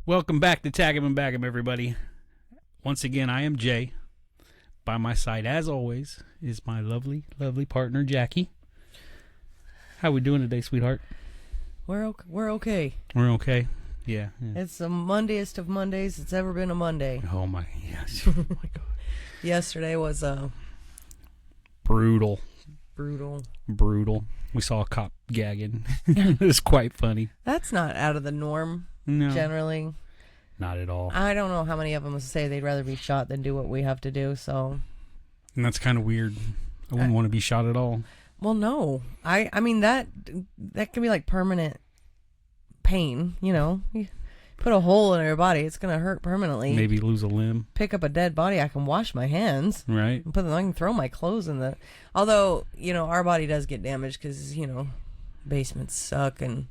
Welcome back to Tag 'em and Bag 'em, everybody. Once again, I am Jay. By my side, as always, is my lovely, lovely partner, Jackie. How we doing today, sweetheart? We're okay. We're okay. Yeah. It's the Mondayest of Mondays it's ever been a Monday. Oh my, yes. Oh my God. Yesterday was brutal. We saw a cop gagging. It was quite funny. That's not out of the norm. No, generally. Not at all. I don't know how many of them say they'd rather be shot than do what we have to do. So. And that's kind of weird. I wouldn't want to be shot at all. Well, no. I mean that can be like permanent pain. You know, you put a hole in your body, it's gonna hurt permanently. Maybe lose a limb. Pick up a dead body, I can wash my hands. Right. I can throw my clothes in the. Although our body does get damaged because basements suck and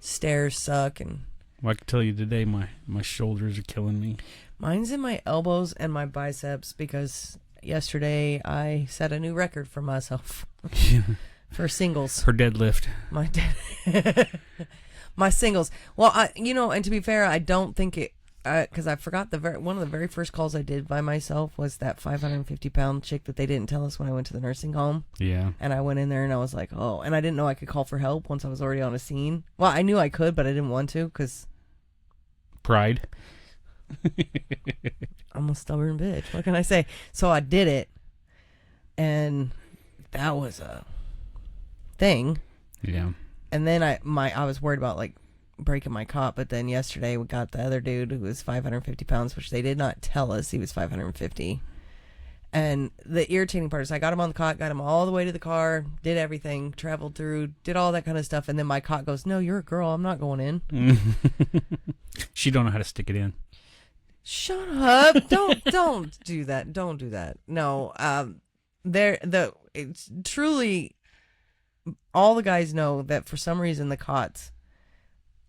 stairs suck and. Well, I can tell you today, my shoulders are killing me. Mine's in my elbows and my biceps because yesterday I set a new record for myself for singles. For deadlift. My singles. Well, and to be fair, I don't think it, because I forgot one of the very first calls I did by myself was that 550-pound chick that they didn't tell us when I went to the nursing home. Yeah. And I went in there and I was like, oh, and I didn't know I could call for help once I was already on a scene. Well, I knew I could, but I didn't want to because. Pride. I'm a stubborn bitch. What can I say? So I did it, and that was a thing. Yeah. And then I was worried about like breaking my cot, but then yesterday we got the other dude who was 550 pounds, which they did not tell us he was 550. And the irritating part is I got him on the cot, got him all the way to the car, did everything, traveled through, did all that kind of stuff, and then my cot goes, "No, you're a girl. I'm not going in." She don't know how to stick it in. Shut up! Don't do that. Don't do that. No, it's truly. All the guys know that for some reason the cots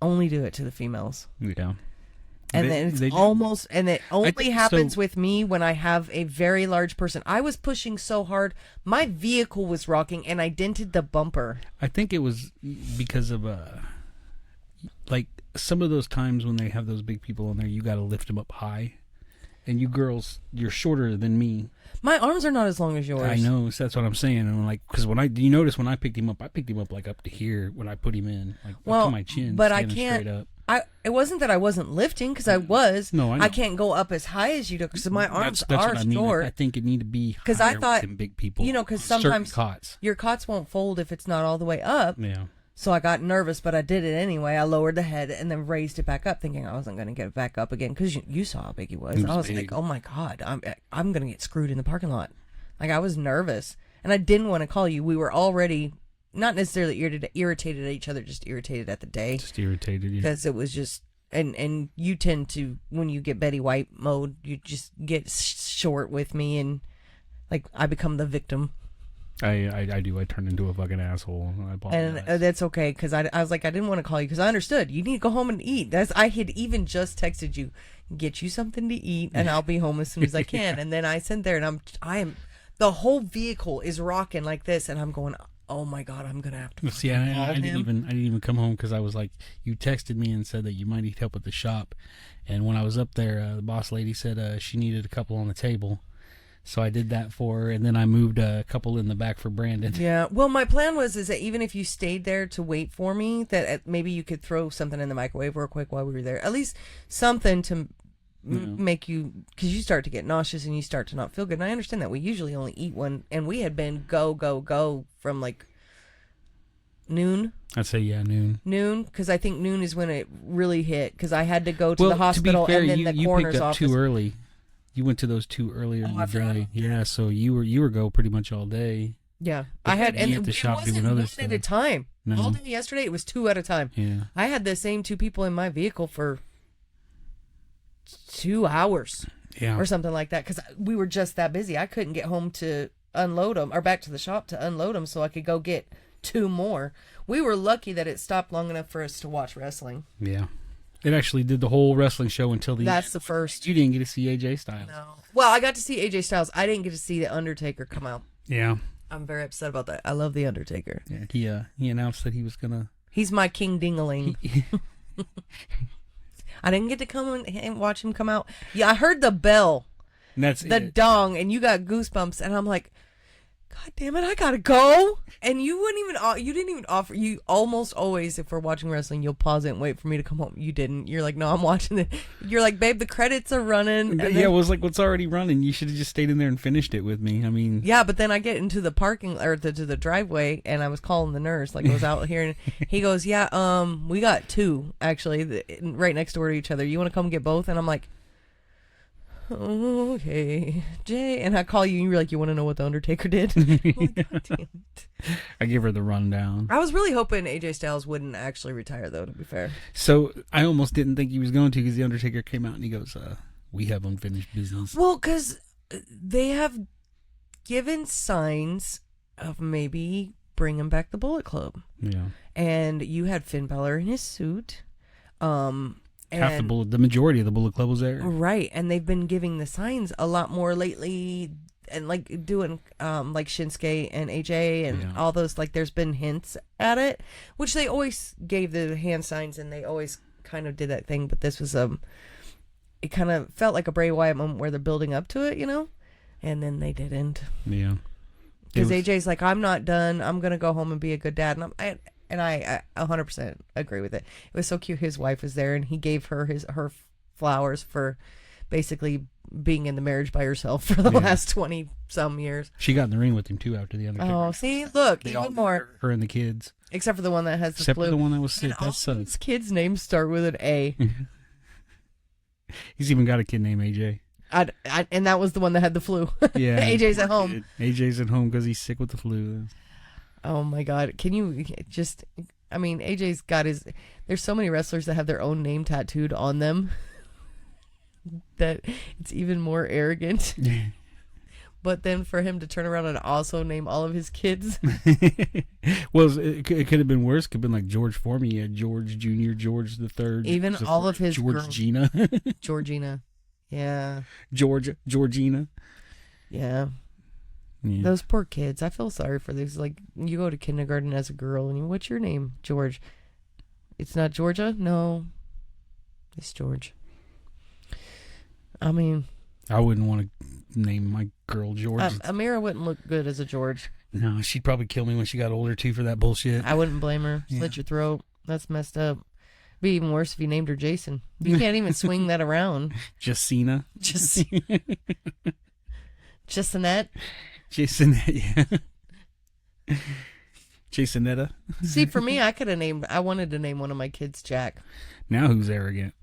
only do it to the females. Yeah. And then it only happens with me when I have a very large person. I was pushing so hard, my vehicle was rocking, and I dented the bumper. I think it was because of like some of those times when they have those big people on there, you got to lift them up high, and you girls, you're shorter than me. My arms are not as long as yours. I know, so that's what I'm saying. And I'm like, because you notice when I picked him up like up to here when I put him in, like up to my chin. But I can't. Straight up. It wasn't that I wasn't lifting because I was. No, I know. I can't go up as high as you do because my arms that's are what I mean. short. I think it need to be because I thought than big people. Because sometimes cots. Your cots won't fold if it's not all the way up. Yeah. So I got nervous, but I did it anyway. I lowered the head and then raised it back up, thinking I wasn't going to get it back up again because you saw how big he was. I was like, oh my God, I'm going to get screwed in the parking lot. Like, I was nervous, and I didn't want to call you. We were already not necessarily irritated at each other, just irritated at the day. Just irritated, yeah. Because it was just, and you tend to, when you get Betty White mode, you just get short with me, and, like, I become the victim. I do. I turn into a fucking asshole. And that's okay, because I was like, I didn't want to call you, because I understood. You need to go home and eat. I had even just texted you, get you something to eat, and I'll be home as soon as I can. And then I sit there, and I am... The whole vehicle is rocking like this, and I'm going, oh my God, I'm gonna have to. See, I didn't even come home because I was like, you texted me and said that you might need help at the shop, and when I was up there, the boss lady said she needed a couple on the table, so I did that for her, and then I moved a couple in the back for Brandon. Yeah, well, my plan was that even if you stayed there to wait for me, that maybe you could throw something in the microwave real quick while we were there, at least something to. Make you, because you start to get nauseous and you start to not feel good. And I understand that we usually only eat one, and we had been go from like noon. I'd say noon, because I think noon is when it really hit. Because I had to go to the hospital, to be fair, and then the coroner's picked up office too early. You went to those two earlier in the day. Yeah, so you were go pretty much all day. Yeah, I had, and at the shop doing one other stuff at a time. No. All day yesterday, it was 2 at a time. Yeah, I had the same 2 people in my vehicle for 2 hours, or something like that, because we were just that busy. I couldn't get home to unload them, or back to the shop to unload them, so I could go get 2 more. We were lucky that it stopped long enough for us to watch wrestling. Yeah, it actually did the whole wrestling show until that's the first. You didn't get to see AJ Styles. No. Well, I got to see AJ Styles. I didn't get to see the Undertaker come out. Yeah, I'm very upset about that. I love the Undertaker. Yeah, he announced that he was gonna. He's my King Dingaling. I didn't get to come and watch him come out. Yeah, I heard the bell, And that's the it. dong, and you got goosebumps, and I'm like, God damn it, I gotta go. And you didn't even offer. You almost always, if we're watching wrestling, you'll pause it and wait for me to come home. You didn't. You're like, no, I'm watching it. You're like, babe, the credits are running. And Yeah, it was like, what's already running? You should have just stayed in there and finished it with me. I mean, yeah, but then I get into the parking or to the driveway, and I was calling the nurse, like I was out here, and he goes, yeah, we got two actually right next door to each other. You want to come get both? And I'm like, okay, Jay. And I call you, and you were like, you want to know what the Undertaker did? I'm like, God damn it. I give her the rundown. I was really hoping AJ Styles wouldn't actually retire, though, to be fair. So I almost didn't think he was going to, because the Undertaker came out and he goes, we have unfinished business. Well, because they have given signs of maybe bringing back the Bullet Club. Yeah. And you had Finn Balor in his suit. Half the majority of the Bullet Club was there. Right, and they've been giving the signs a lot more lately, and like doing like Shinsuke and AJ and all those, like there's been hints at it, which they always gave the hand signs, and they always kind of did that thing, but this was it kind of felt like a Bray Wyatt moment where they're building up to it, and then they didn't. Yeah. Because AJ's like, I'm not done, I'm gonna go home and be a good dad, and I 100% agree with it. It was so cute. His wife was there, and he gave her her flowers for basically being in the marriage by herself for the last 20 some years. She got in the ring with him too after the Undertaker. Oh, see, look, They even all, more. her and the kids. Except for the one that has the Except flu. for the one that was sick. And That all his sucks. kids' names start with an A. He's even got a kid named AJ. And that was the one that had the flu. Yeah. AJ's at home. AJ's at home because he's sick with the flu. Oh my God. Can you just, I mean, AJ's got there's so many wrestlers that have their own name tattooed on them that it's even more arrogant. But then for him to turn around and also name all of his kids. Well, it could have been worse. It could have been like George Foreman. He had George Jr., George the Third. Even all of his Georgina. Georgina. Yeah. Georgina. Yeah. Yeah. Those poor kids. I feel sorry for these. Like, you go to kindergarten as a girl, and what's your name? George. It's not Georgia? No. It's George. I mean, I wouldn't want to name my girl George. Amira wouldn't look good as a George. No, she'd probably kill me when she got older, too, for that bullshit. I wouldn't blame her. Slit your throat. That's messed up. Be even worse if you named her Jason. You can't even swing that around. Justina. Jasonette. Jasonette, yeah. Jasonetta. See, for me, I wanted to name one of my kids Jack. Now who's arrogant?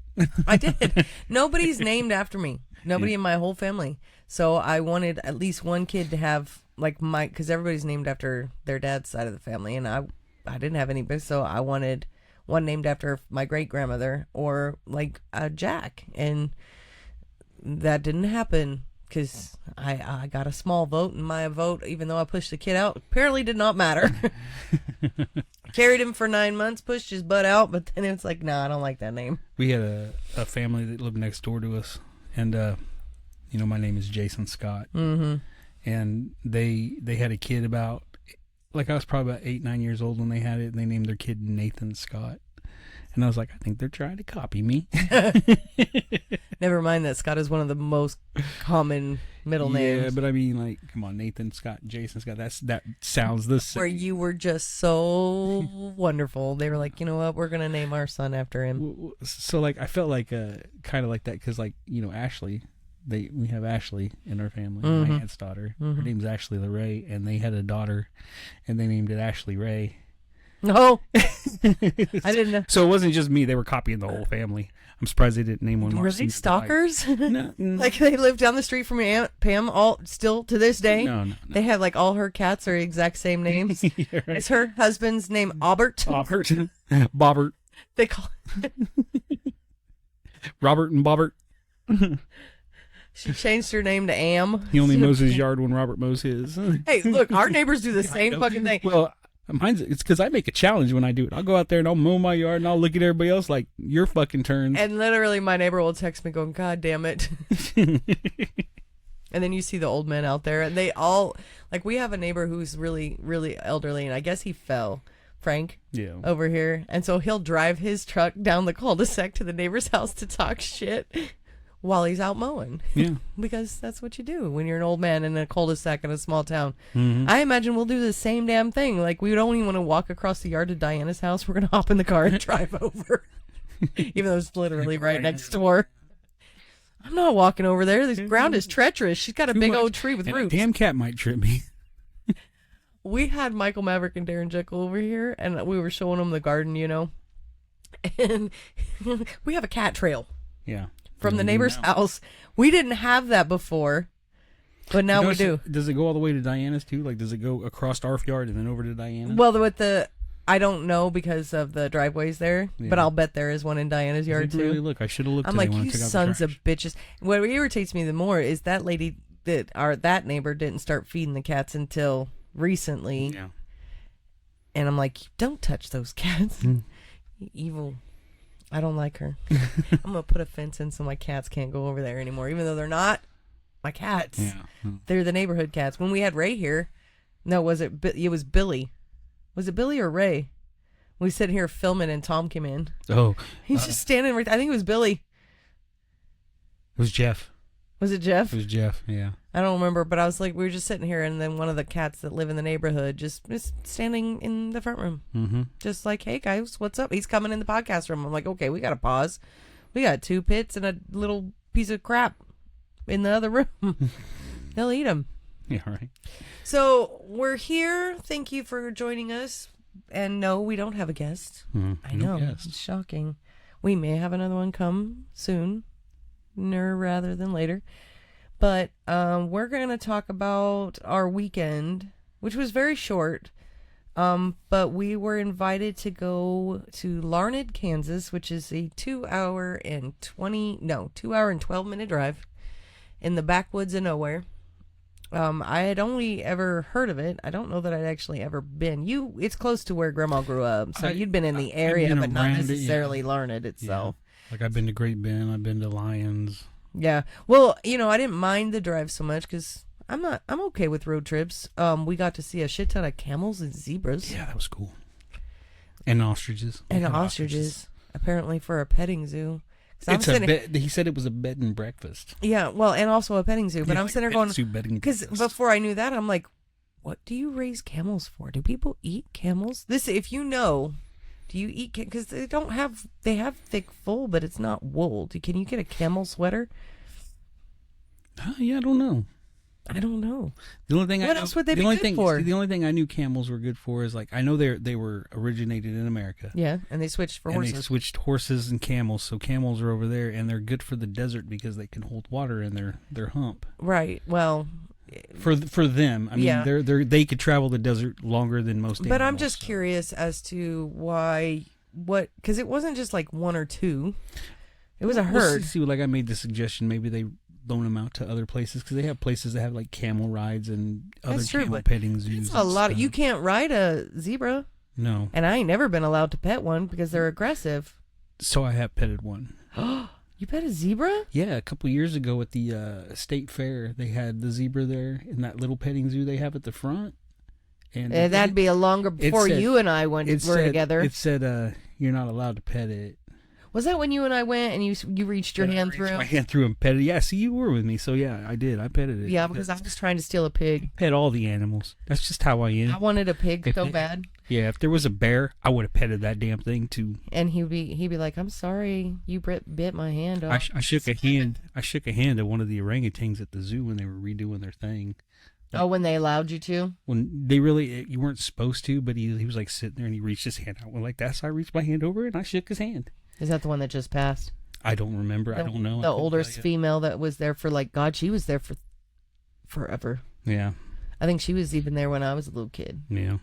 I did. Nobody's named after me. Nobody in my whole family. So I wanted at least one kid to have, like, because everybody's named after their dad's side of the family, and I didn't have any, so I wanted one named after my great grandmother or like Jack, and that didn't happen because I got a small vote, and my vote, even though I pushed the kid out, apparently did not matter. Carried him for 9 months, pushed his butt out, but then it's like, nah, I don't like that name. We had a family that lived next door to us, and my name is Jason Scott, and they had a kid about. Like, I was probably about 8-9 years old when they had it, and they named their kid Nathan Scott. And I was like, I think they're trying to copy me. Never mind that Scott is one of the most common middle names. Yeah, but I mean, like, come on, Nathan Scott, Jason Scott, that sounds the same. Where you were just so wonderful. They were like, you know what, we're going to name our son after him. So, like, I felt like kind of like that because, like, Ashley... We have Ashley in our family, my aunt's daughter. Her name's Ashley LeRae, and they had a daughter, and they named it Ashley Ray. No, I didn't know. So it wasn't just me; they were copying the whole family. I'm surprised they didn't name one. Were they stalkers? No. Like they lived down the street from your Aunt Pam, all still to this day. No. They have like all her cats are exact same names. Yeah, right. Is her husband's name Aubert? Bobbert. They call Robert and Bobbert. She changed her name to Am. He only mows his yard when Robert mows his. Hey, look, our neighbors do the same fucking thing. Well, it's because I make a challenge when I do it. I'll go out there and I'll mow my yard and I'll look at everybody else like, your fucking turn. And literally my neighbor will text me going, God damn it. And then you see the old men out there, and they all, like, we have a neighbor who's really, really elderly, and I guess he fell Frank, Yeah. over here. And so he'll drive his truck down the cul-de-sac to the neighbor's house to talk shit while he's out mowing. Yeah. Because that's what you do when you're an old man in a cul-de-sac in a small town. Mm-hmm. I imagine we'll do the same damn thing. Like, we don't even want to walk across the yard to Diana's house. We're going to hop in the car and drive over. Even though it's literally right next door. I'm not walking over there. This ground is treacherous. She's got a big old tree with And roots. a damn cat might trip me. We had Michael Maverick and Darren Jekyll over here, and we were showing them the garden, you know. And we have a cat trail. Yeah. From the neighbor's house. We didn't have that before, but now we do. Does it go all the way to Diana's too? Like, does it go across our yard and then over to Diana? Well, I don't know because of the driveways there, but I'll bet there is one in Diana's yard too. Really look, I should have looked. I'm like, you sons of bitches. What irritates me the more is that lady that neighbor didn't start feeding the cats until recently. Yeah. And I'm like, don't touch those cats. You evil. I don't like her. I'm going to put a fence in so my cats can't go over there anymore, even though they're not my cats. Yeah. They're the neighborhood cats. When we had Ray here, it was Billy. Was it Billy or Ray? We sat here filming and Tom came in. Oh. He's just standing right. I think it was Billy. It was Jeff. Was it Jeff? It was Jeff, yeah. I don't remember, but I was like, we were just sitting here, and then one of the cats that live in the neighborhood just standing in the front room. Mm-hmm. Just like, hey, guys, what's up? He's coming in the podcast room. I'm like, okay, we got to pause. We got 2 pits and a little piece of crap in the other room. They'll eat them. Yeah, right. So we're here. Thank you for joining us. And no, we don't have a guest. I know. It's shocking. We may have another one come soon, rather than later. But we're going to talk about our weekend, which was very short. But we were invited to go to Larned, Kansas, which is a 2 hour and 12-minute drive in the backwoods of nowhere. I had only ever heard of it. I don't know that I'd actually ever been. It's close to where Grandma grew up, so you'd been in the area, but not necessarily Larned itself. Yeah. Like, I've been to Great Bend, I've been to Lyons. Yeah. Well, I didn't mind the drive so much because I'm okay with road trips. We got to see a shit ton of camels and zebras. Yeah, that was cool. And ostriches. And ostriches, apparently for a petting zoo. He said it was a bed and breakfast. Yeah, well, and also a petting zoo. But I'm sitting there going, because before I knew that, I'm like, what do you raise camels for? Do people eat camels? If you know, do you eat? Because they have thick wool, but it's not wool. Can you get a camel sweater? Yeah, I don't know. I don't know. The only thing what else would they be good for? The only thing I knew camels were good for is, like, I know they were originated in America. Yeah, and they switched for horses. They switched horses and camels, so camels are over there, and they're good for the desert because they can hold water in their hump. Right. Well, for them, I mean, they could travel the desert longer than most animals. But I'm just curious as to because it wasn't just like 1 or 2. It was a herd. See, like, I made the suggestion, maybe they loan them out to other places because they have places that have like camel rides and other camel petting zoos. It's a lot. You can't ride a zebra. No. And I ain't never been allowed to pet one because they're aggressive. So I have petted one. You pet a zebra? Yeah, a couple years ago at the state fair, they had the zebra there in that little petting zoo they have at the front. And that'd be a longer before you and I were together. It said you're not allowed to pet it. Was that when you and I went and you reached your hand through? My hand through and petted it. Yeah, see, you were with me, so yeah, I did. I petted it. Yeah, because I was trying to steal a pig. Pet all the animals. That's just how I am. I wanted a pig so bad. Yeah, if there was a bear, I would have petted that damn thing too. And he'd be like, "I'm sorry, you bit my hand off." I shook a hand. I shook a hand at one of the orangutans at the zoo when they were redoing their thing. When they allowed you to? When you weren't supposed to, but he was like sitting there and he reached his hand out. Well, like that, so I reached my hand over and I shook his hand. Is that the one that just passed? I don't remember. I don't know. The oldest female that was there for she was there for forever. Yeah. I think she was even there when I was a little kid. Yeah.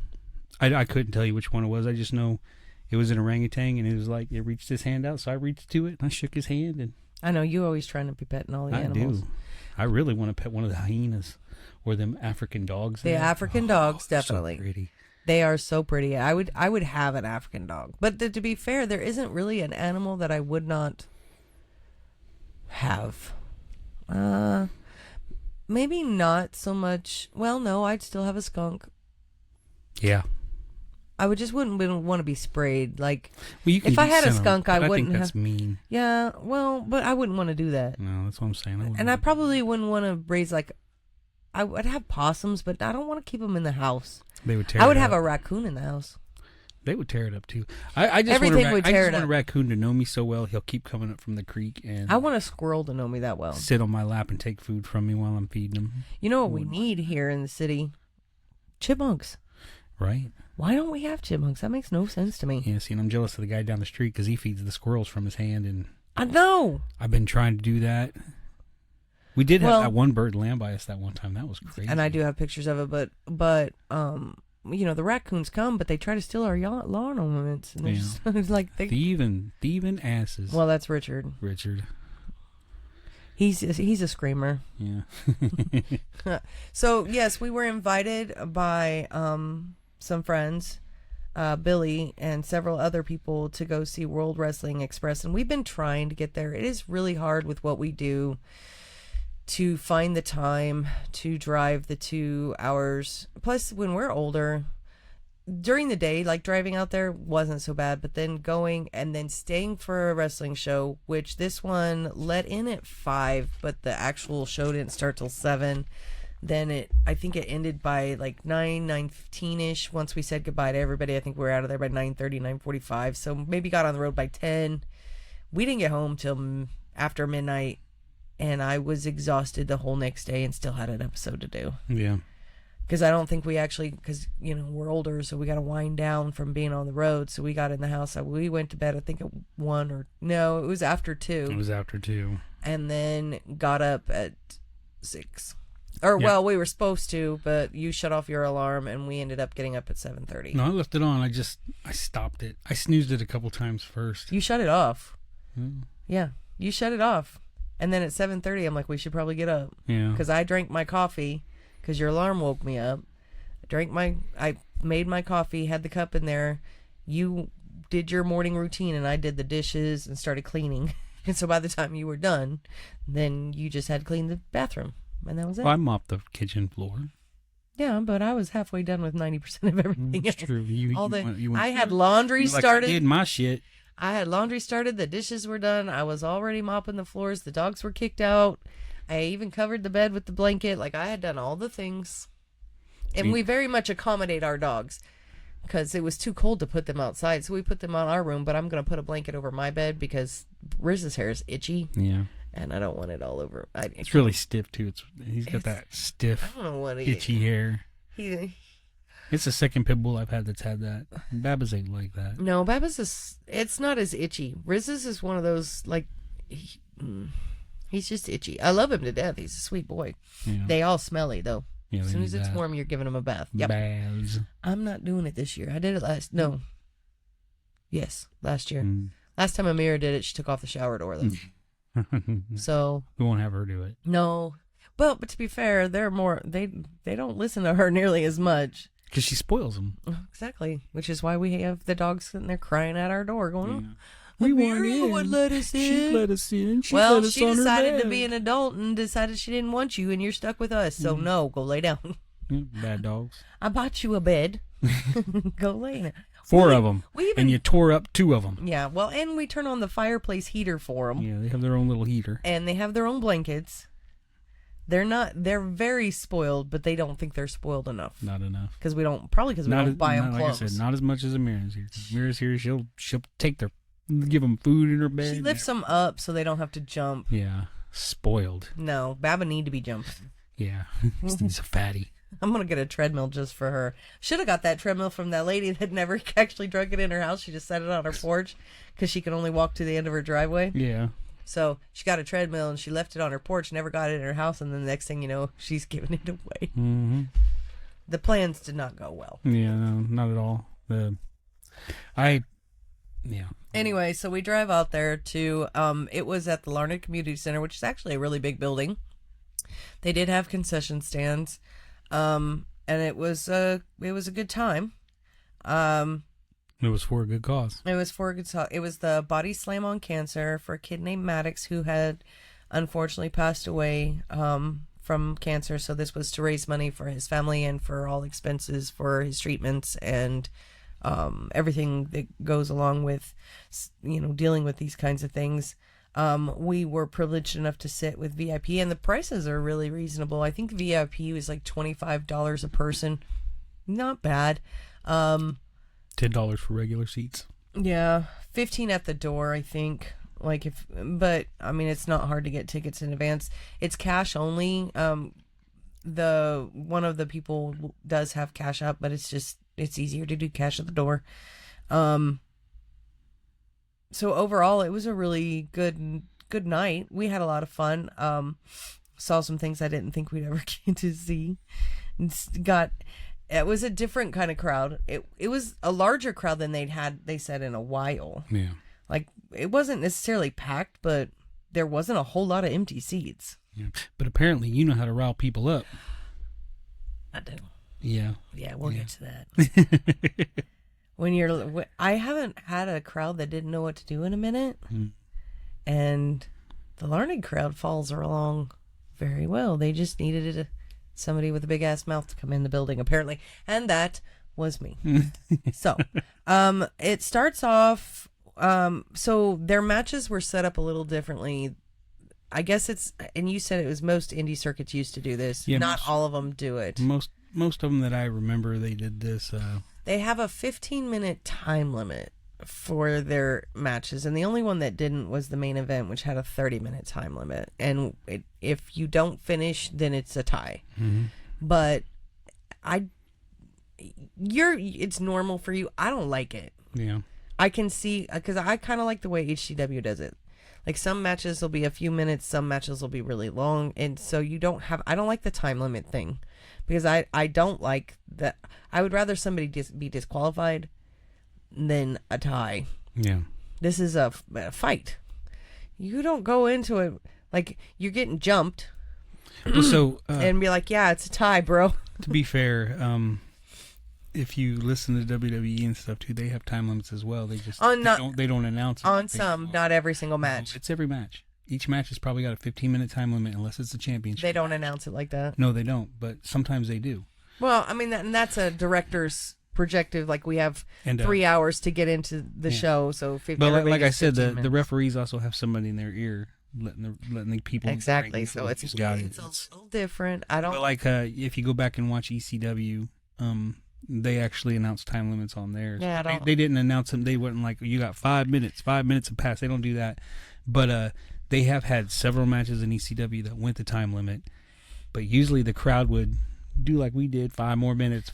I couldn't tell you which one it was. I just know it was an orangutan and it was like, it reached his hand out, so I reached to it and I shook his hand. And I know, you always trying to be petting all the animals. I do. I really want to pet one of the hyenas or them African dogs. The African dogs, definitely. So pretty. They are so pretty. I would have an African dog. But to be fair, there isn't really an animal that I would not have. Maybe not so much. Well, no, I'd still have a skunk. Yeah. I wouldn't want to be sprayed. Like, well, you can if I had a scent 'em, skunk, I but wouldn't think that's have. mean. Yeah, well, but I wouldn't want to do that. No, that's what I'm saying. And I probably wouldn't want to raise, like, I would have possums, but I don't want to keep them in the house. They would tear I would it have up. a raccoon in the house. They would tear it up too. I just Everything would tear it want a up. raccoon to know me so well he'll keep coming up from the creek and I want a squirrel to know me that well. sit on my lap and take food from me while I'm feeding him. You know what we need here in the city? Chipmunks. Right? Why don't we have chipmunks? That makes no sense to me. Yeah, see, and I'm jealous of the guy down the street because he feeds the squirrels from his hand, and I know. I've been trying to do that. We did have that one bird land by us that one time. That was crazy. And I do have pictures of it, but you know, the raccoons come, but they try to steal our lawn ornaments. And Yeah. it's like thieving asses. Well, that's Richard. He's a screamer. Yeah. So yes, we were invited by some friends, Billy and several other people, to go see World Wrestling Express, and we've been trying to get there. It is really hard with what we do to find the time to drive the 2 hours. Plus, when we're older, during the day, like driving out there wasn't so bad, but then going and then staying for a wrestling show, which this one let in at 5, but the actual show didn't start till 7. Then I think it ended by like 9:15ish. Once we said goodbye to everybody, I think we were out of there by 9:30, 9:45. So maybe got on the road by 10. We didn't get home till after midnight, and I was exhausted the whole next day and still had an episode to do. Yeah. Because I don't think we actually, because, you know, we're older, so we got to wind down from being on the road. So we got in the house. We went to bed, I think, at 1 or, no, it was after 2. It was after 2. And then got up at 6. Or, Yeah. well, we were supposed to, but you shut off your alarm, and we ended up getting up at 7:30. No, I left it on. I stopped it. I snoozed it a couple times first. You shut it off. Hmm. Yeah, you shut it off. And then at 7:30, I'm like, we should probably get up. Yeah. Because I drank my coffee, because your alarm woke me up. I made my coffee, had the cup in there. You did your morning routine, and I did the dishes and started cleaning. And so by the time you were done, then you just had to clean the bathroom. And that was it. Well, I mopped the kitchen floor. Yeah, but I was halfway done with 90% of everything. It's true. I had laundry started. I did my shit. I had laundry started. The dishes were done. I was already mopping the floors. The dogs were kicked out. I even covered the bed with the blanket. Like, I had done all the things. And we very much accommodate our dogs because it was too cold to put them outside. So we put them on our room, but I'm going to put a blanket over my bed because Riz's hair is itchy. Yeah. And I don't want it all over. It's really stiff, too. He's got that stiff, I don't know what itchy hair. He, It's the second pit bull I've had that's had that. Baba's ain't like that. no, Baba's it's not as itchy. Riz's is one of those, like, he's just itchy. I love him to death. He's a sweet boy. Yeah. They all smelly, though. Yeah, As soon as it's warm, you're giving him a bath. Yep. Baths. I'm not doing it this year. I did it last. No. Yes, last year. Mm. Last time Amira did it, she took off the shower door, though. So we won't have her do it. no, but to be fair, they're more. They don't listen to her nearly as much. Because she spoils them. Exactly, which is why we have the dogs sitting there crying at our door, going, We Amira want in. would let us in. She let us in. She Well, let us she on her decided to bed. be an adult and decided she didn't want you, and you're stuck with us. So no, go lay down. Bad dogs. I bought you a bed. Go lay down. 4 of them. we even- And you tore up 2 of them. Yeah, well, and we turn on the fireplace heater for them. Yeah, they have their own little heater. And they have their own blankets. They're very spoiled, but they don't think they're spoiled enough. Not enough. Because we don't buy them like clothes. I said, not as much as Amira's here. Amira's here, she'll take give them food in her bed. She lifts them up so they don't have to jump. Yeah, spoiled. No, Baba need to be jumping. Yeah, he's a fatty. I'm going to get a treadmill just for her. Should have got that treadmill from that lady that never actually drug it in her house. She just set it on her porch because she can only walk to the end of her driveway. Yeah. So she got a treadmill and she left it on her porch, never got it in her house, and then the next thing you know, she's giving it away. Mm-hmm. The plans did not go well. Yeah, no, not at all. Yeah. Anyway, so we drive out there to, it was at the Larned Community Center, which is actually a really big building. They did have concession stands, and it was a good time. It was for a good cause. It was the body slam on cancer for a kid named Maddox who had unfortunately passed away from cancer. So this was to raise money for his family and for all expenses for his treatments and everything that goes along with, dealing with these kinds of things. We were privileged enough to sit with VIP, and the prices are really reasonable. I think VIP was like $25 a person. Not bad. $10 for regular seats. Yeah, 15 at the door, I think. But I mean, it's not hard to get tickets in advance. It's cash only. One of the people does have cash up, but it's easier to do cash at the door. So overall, it was a really good night. We had a lot of fun. Saw some things I didn't think we'd ever get to see. It was a different kind of crowd. It was a larger crowd than they said, in a while. Yeah. Like, it wasn't necessarily packed, but there wasn't a whole lot of empty seats. Yeah. But apparently you know how to rile people up. I do. Yeah. Yeah, we'll get to that. I haven't had a crowd that didn't know what to do in a minute. And the learned crowd follows along very well. They just needed somebody with a big ass mouth to come in the building, apparently. And that was me. So, it starts off, so their matches were set up a little differently. I guess and you said it was most indie circuits used to do this. Yeah, not all of them do it. Most of them that I remember, they did this. They have a 15-minute time limit for their matches, and the only one that didn't was the main event, which had a 30-minute time limit. And if you don't finish, then it's a tie. Mm-hmm. But it's normal for you. I don't like it. Yeah. I can see, because I kind of like the way HCW does it. Like, some matches will be a few minutes, some matches will be really long, and so I don't like the time limit thing, because I don't like that. I would rather somebody be disqualified than a tie. Yeah. This is a fight. You don't go into it like you're getting jumped. Well, so and be like, yeah, it's a tie, bro. To be fair, if you listen to WWE and stuff too, they have time limits as well. They just they don't announce it. On some, not every single match. It's every match. Each match has probably got a 15-minute time limit, unless it's a championship. They don't announce it like that. No, they don't. But sometimes they do. Well, I mean, that's a director's projective. Like, we have 3 hours to get into the show, so 15. But like I said, the referees also have somebody in their ear letting the people exactly. So it's a little different. I don't. But like if you go back and watch ECW, they actually announced time limits on theirs. Yeah, they didn't announce them. They weren't like, you got 5 minutes. 5 minutes have passed. They don't do that. But they have had several matches in ECW that went the time limit. But usually the crowd would do like we did, 5 more minutes,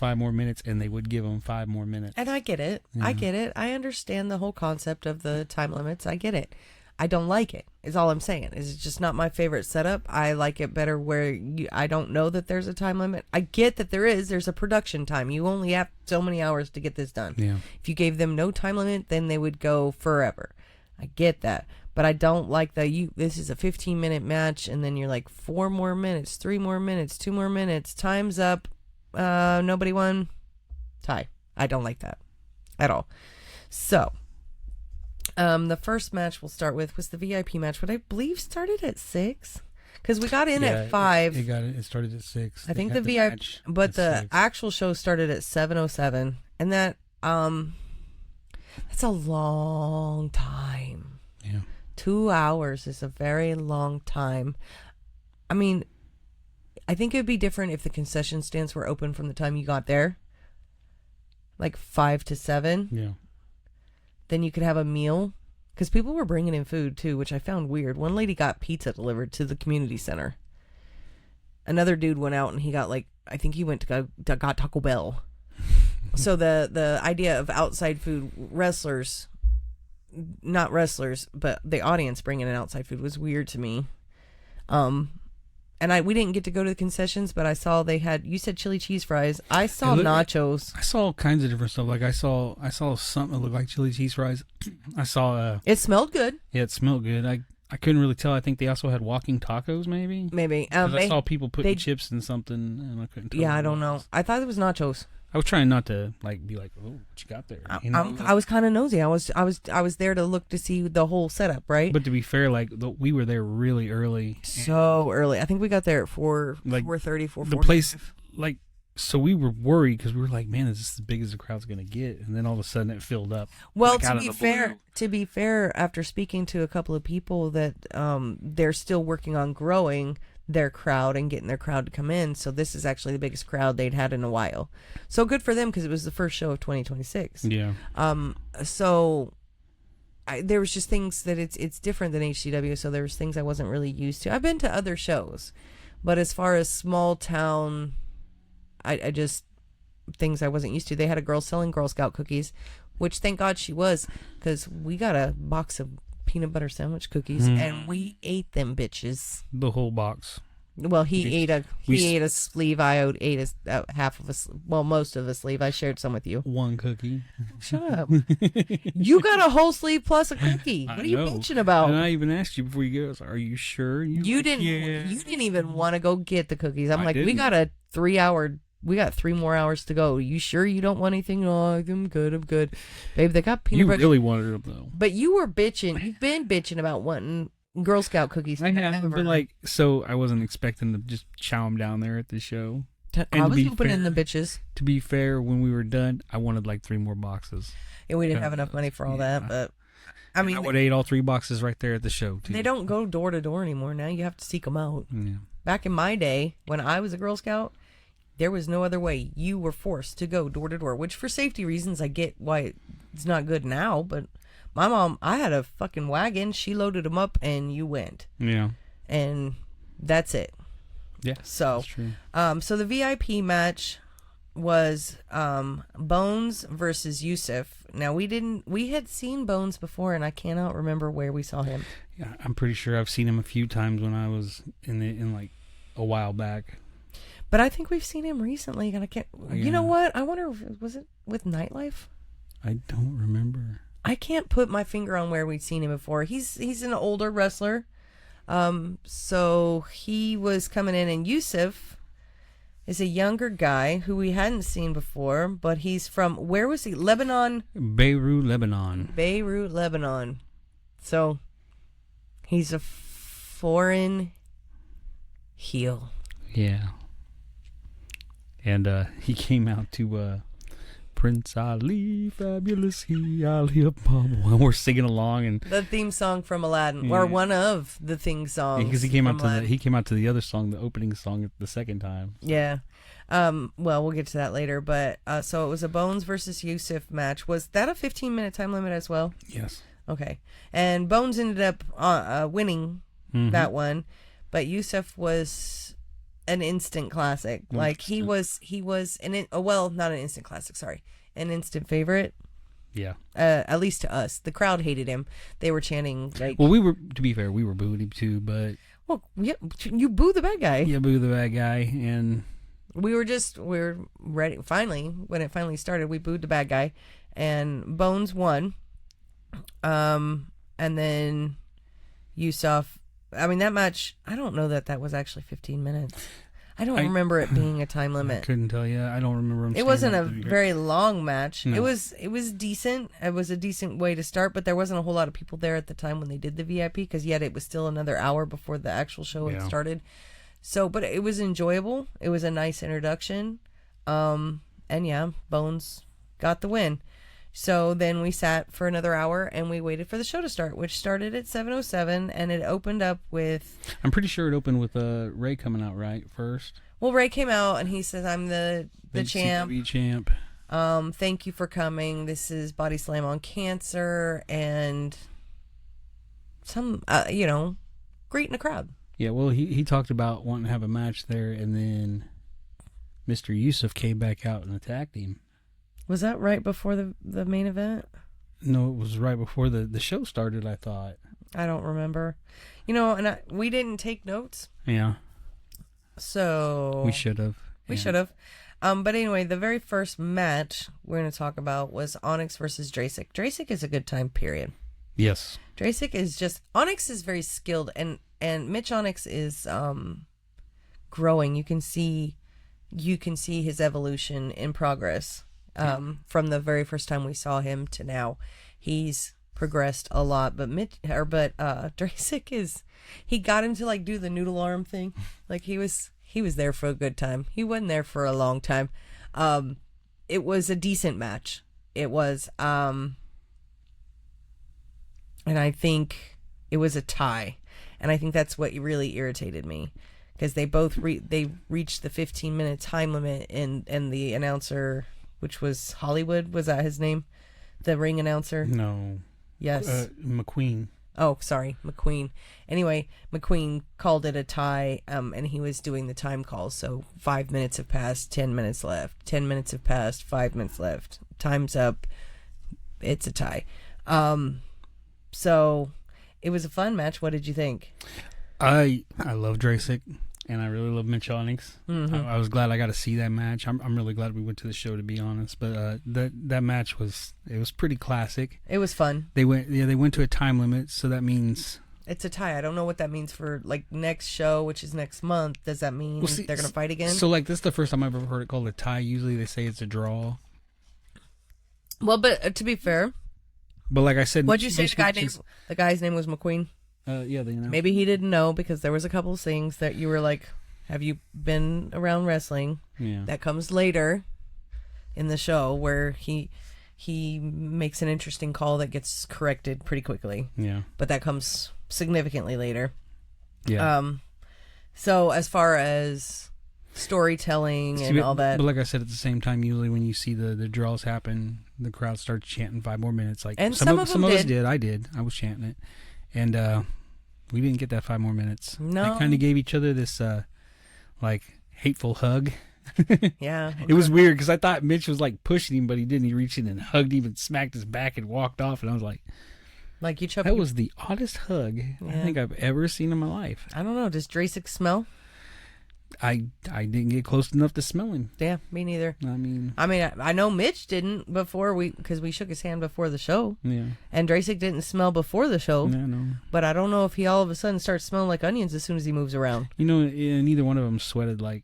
and they would give them 5 more minutes. And I get it. Yeah. I get it. I understand the whole concept of the time limits. I get it. I don't like it, is all I'm saying. It's just not my favorite setup. I like it better where I don't know that there's a time limit. I get that there's a production time. You only have so many hours to get this done. Yeah. If you gave them no time limit, then they would go forever. I get that. But I don't like this is a 15-minute match, and then you're like 4 more minutes, 3 more minutes, 2 more minutes, time's up, nobody won, tie. I don't like that at all. So, the first match we'll start with was the VIP match, but I believe started at 6, because we got in at 5. It started at 6. I think the VIP, but the actual show started at 7:07, and that's a long time. Yeah. 2 hours is a very long time. I mean, I think it would be different if the concession stands were open from the time you got there, like 5 to 7. Yeah. Then you could have a meal, because people were bringing in food too, which I found weird. One lady got pizza delivered to the community center. Another dude went out and he got I think he went to got Taco Bell. So the idea of outside food, not wrestlers, but the audience bringing in outside food was weird to me. And we didn't get to go to the concessions, but I saw you said chili cheese fries. I saw nachos. I saw all kinds of different stuff. Like I saw something that looked like chili cheese fries. I saw it smelled good. Yeah, it smelled good. I couldn't really tell. I think they also had walking tacos, maybe. Maybe. I saw people putting chips in something, and I couldn't tell. Yeah, I don't know. I thought it was nachos. I was trying not to be like, oh, what you got there? You know? I was kind of nosy. I was there to look to see the whole setup, right? But to be fair, we were there really early. So early. I think we got there at 4:30, 4:45. The place, So we were worried because we were like, man, is this as big as the crowd's going to get? And then all of a sudden it filled up. Well, like, to be fair, after speaking to a couple of people that they're still working on growing their crowd and getting their crowd to come in. So this is actually the biggest crowd they'd had in a while. So good for them because it was the first show of 2026. Yeah. So there was just things that it's different than HCW. So there was things I wasn't really used to. I've been to other shows, but as far as small town, I just things I wasn't used to. They had a girl selling Girl Scout cookies, which thank God she was, because we got a box of peanut butter sandwich cookies and we ate them bitches. The whole box. Well, he ate a sleeve. I ate half of most of a sleeve. I shared some with you. One cookie. Shut up. You got a whole sleeve plus a cookie. What are you bitching about? And I even asked you before you go, are you sure? You didn't even want to go get the cookies. I'm like, we got 3 more hours to go. You sure you don't want anything? Oh, I'm good. Babe, they got peanut butter. You really wanted them, though. But you were bitching. You've been bitching about wanting Girl Scout cookies. I have, but so I wasn't expecting to just chow them down there at the show. I was opening the bitches. To be fair, when we were done, I wanted 3 more boxes. Yeah, we didn't have enough money for all that, but I mean, I would have ate all 3 boxes right there at the show, too. They don't go door to door anymore. Now you have to seek them out. Yeah. Back in my day, when I was a Girl Scout, there was no other way. You were forced to go door to door, which for safety reasons, I get why it's not good now. But my mom, I had a fucking wagon. She loaded them up and you went. Yeah. And that's it. Yeah. So, that's true. So the VIP match was Bones versus Yusef. Now we had seen Bones before and I cannot remember where we saw him. Yeah, I'm pretty sure I've seen him a few times when I was in a while back. But I think we've seen him recently, and I can't. Yeah. You know what? I wonder, was it with Nightlife? I don't remember. I can't put my finger on where we'd seen him before. He's an older wrestler, so he was coming in, and Yusef is a younger guy who we hadn't seen before, but he's from, where was he? Lebanon. Beirut, Lebanon. So he's a foreign heel. Yeah. And he came out to Prince Ali, Fabulous He, Ali Apollo. And we're singing along. And the theme song from Aladdin, or one of the theme songs. Because he came out to the other song, the opening song, the second time. Yeah. Well, we'll get to that later. But so it was a Bones versus Yusef match. Was that a 15-minute time limit as well? Yes. Okay. And Bones ended up winning that one, but Yusef was an instant classic. Like he was not an instant classic, sorry, an instant favorite. Yeah. At least to us. The crowd hated him. They were chanting like, well, to be fair, we were booing him too, but yeah, you boo the bad guy. Yeah, boo the bad guy. And we were ready. Finally, when it finally started, we booed the bad guy, and Bones won. And then Yusuf. I mean, that match, I don't know that was actually 15 minutes. I don't remember it being a time limit. I couldn't tell you. I don't remember him. It wasn't a very long match. No. It was decent. It was a decent way to start, but there wasn't a whole lot of people there at the time when they did the VIP, because yet it was still another hour before the actual show had started. So, but it was enjoyable. It was a nice introduction. And yeah, Bones got the win. So then we sat for another hour and we waited for the show to start, which started at 7:07, and it opened up with... I'm pretty sure it opened with Ray coming out first. Well, Ray came out and he says, I'm the champ. CW champ. Thank you for coming. This is Body Slam on Cancer, and some, greeting the crowd. Yeah, well, he talked about wanting to have a match there, and then Mr. Yusef came back out and attacked him. Was that right before the main event? No, it was right before the show started, I thought. I don't remember. And we didn't take notes. Yeah. So... We should have. We should have. But anyway, the very first match we're going to talk about was Onyx versus Dracek. Dracek is a good time period. Yes. Dracek is just... Onyx is very skilled, and Mitch Onyx is growing. You can see his evolution in progress. From the very first time we saw him to now, he's progressed a lot. But Dracek he got him to do the noodle arm thing. Like he was he was there for a good time. He wasn't there for a long time. It was a decent match. It was, and I think it was a tie. And I think that's what really irritated me. Because they both they reached the 15-minute time limit, and the announcer, which was Hollywood, was that his name? The ring announcer? No. Yes. McQueen. Oh, sorry, McQueen. Anyway, McQueen called it a tie, and he was doing the time calls. So 5 minutes have passed, 10 minutes left. 10 minutes have passed, 5 minutes left. Time's up. It's a tie. So it was a fun match. What did you think? I love Dracek, and I really love Mitch Onyx. Mm-hmm. I was glad I got to see that match. I'm really glad we went to the show, to be honest. But that match was pretty classic. It was fun. They went to a time limit, so that means it's a tie. I don't know what that means for like next show, which is next month. Does that mean they're gonna fight again? So like this is the first time I've ever heard it called a tie. Usually they say it's a draw. Well, but to be fair, but like I said, what'd you say the guy's name was McQueen? Yeah, they know. Maybe he didn't know, because there was a couple of things that you were like, have you been around wrestling? Yeah. That comes later in the show, where he makes an interesting call that gets corrected pretty quickly. Yeah. But that comes significantly later. Yeah. So as far as storytelling and all that. But like I said, at the same time, usually when you see the draws happen, the crowd starts chanting 5 more minutes. Like, and some of us did. I did. I was chanting it. And we didn't get that 5 more minutes. No. They kind of gave each other this like hateful hug. Yeah. It was weird because I thought Mitch was like pushing him, but he didn't. He reached in and hugged him and smacked his back and walked off. And I was like, that was the oddest hug I think I've ever seen in my life. I don't know. Does Dracek smell? I didn't get close enough to smell him. Yeah, me neither. I mean, I know Mitch didn't before because we shook his hand before the show. Yeah. And Dracek didn't smell before the show. Yeah, no. But I don't know if he all of a sudden starts smelling like onions as soon as he moves around. You know, neither one of them sweated like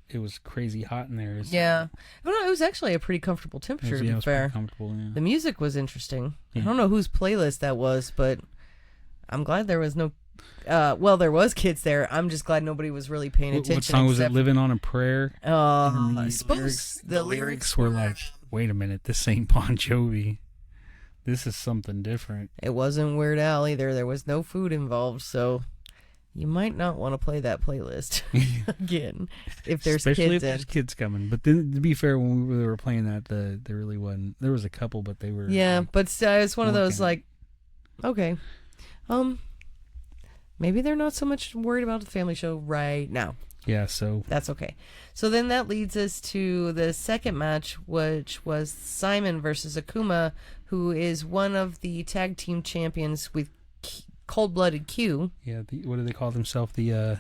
it was crazy hot in there. Yeah. Well, it was actually a pretty comfortable temperature, to be fair. Comfortable, yeah. The music was interesting. Yeah. I don't know whose playlist that was, but I'm glad there was no... well, there was kids there. I'm just glad nobody was really paying attention. What song was it? Living on a Prayer? I suppose the lyrics were like, wait a minute, this ain't Bon Jovi. This is something different. It wasn't Weird Al either. There was no food involved, so you might not want to play that playlist again if there's Especially kids if there's kids coming. But then, to be fair, when we were playing that, there really wasn't. There was a couple, but they were... Yeah, but it's one of those, like, okay. Maybe they're not so much worried about the family show right now. Yeah, so... That's okay. So then that leads us to the second match, which was Simon versus Akuma, who is one of the tag team champions with Cold-Blooded Q. Yeah, what do they call themselves? The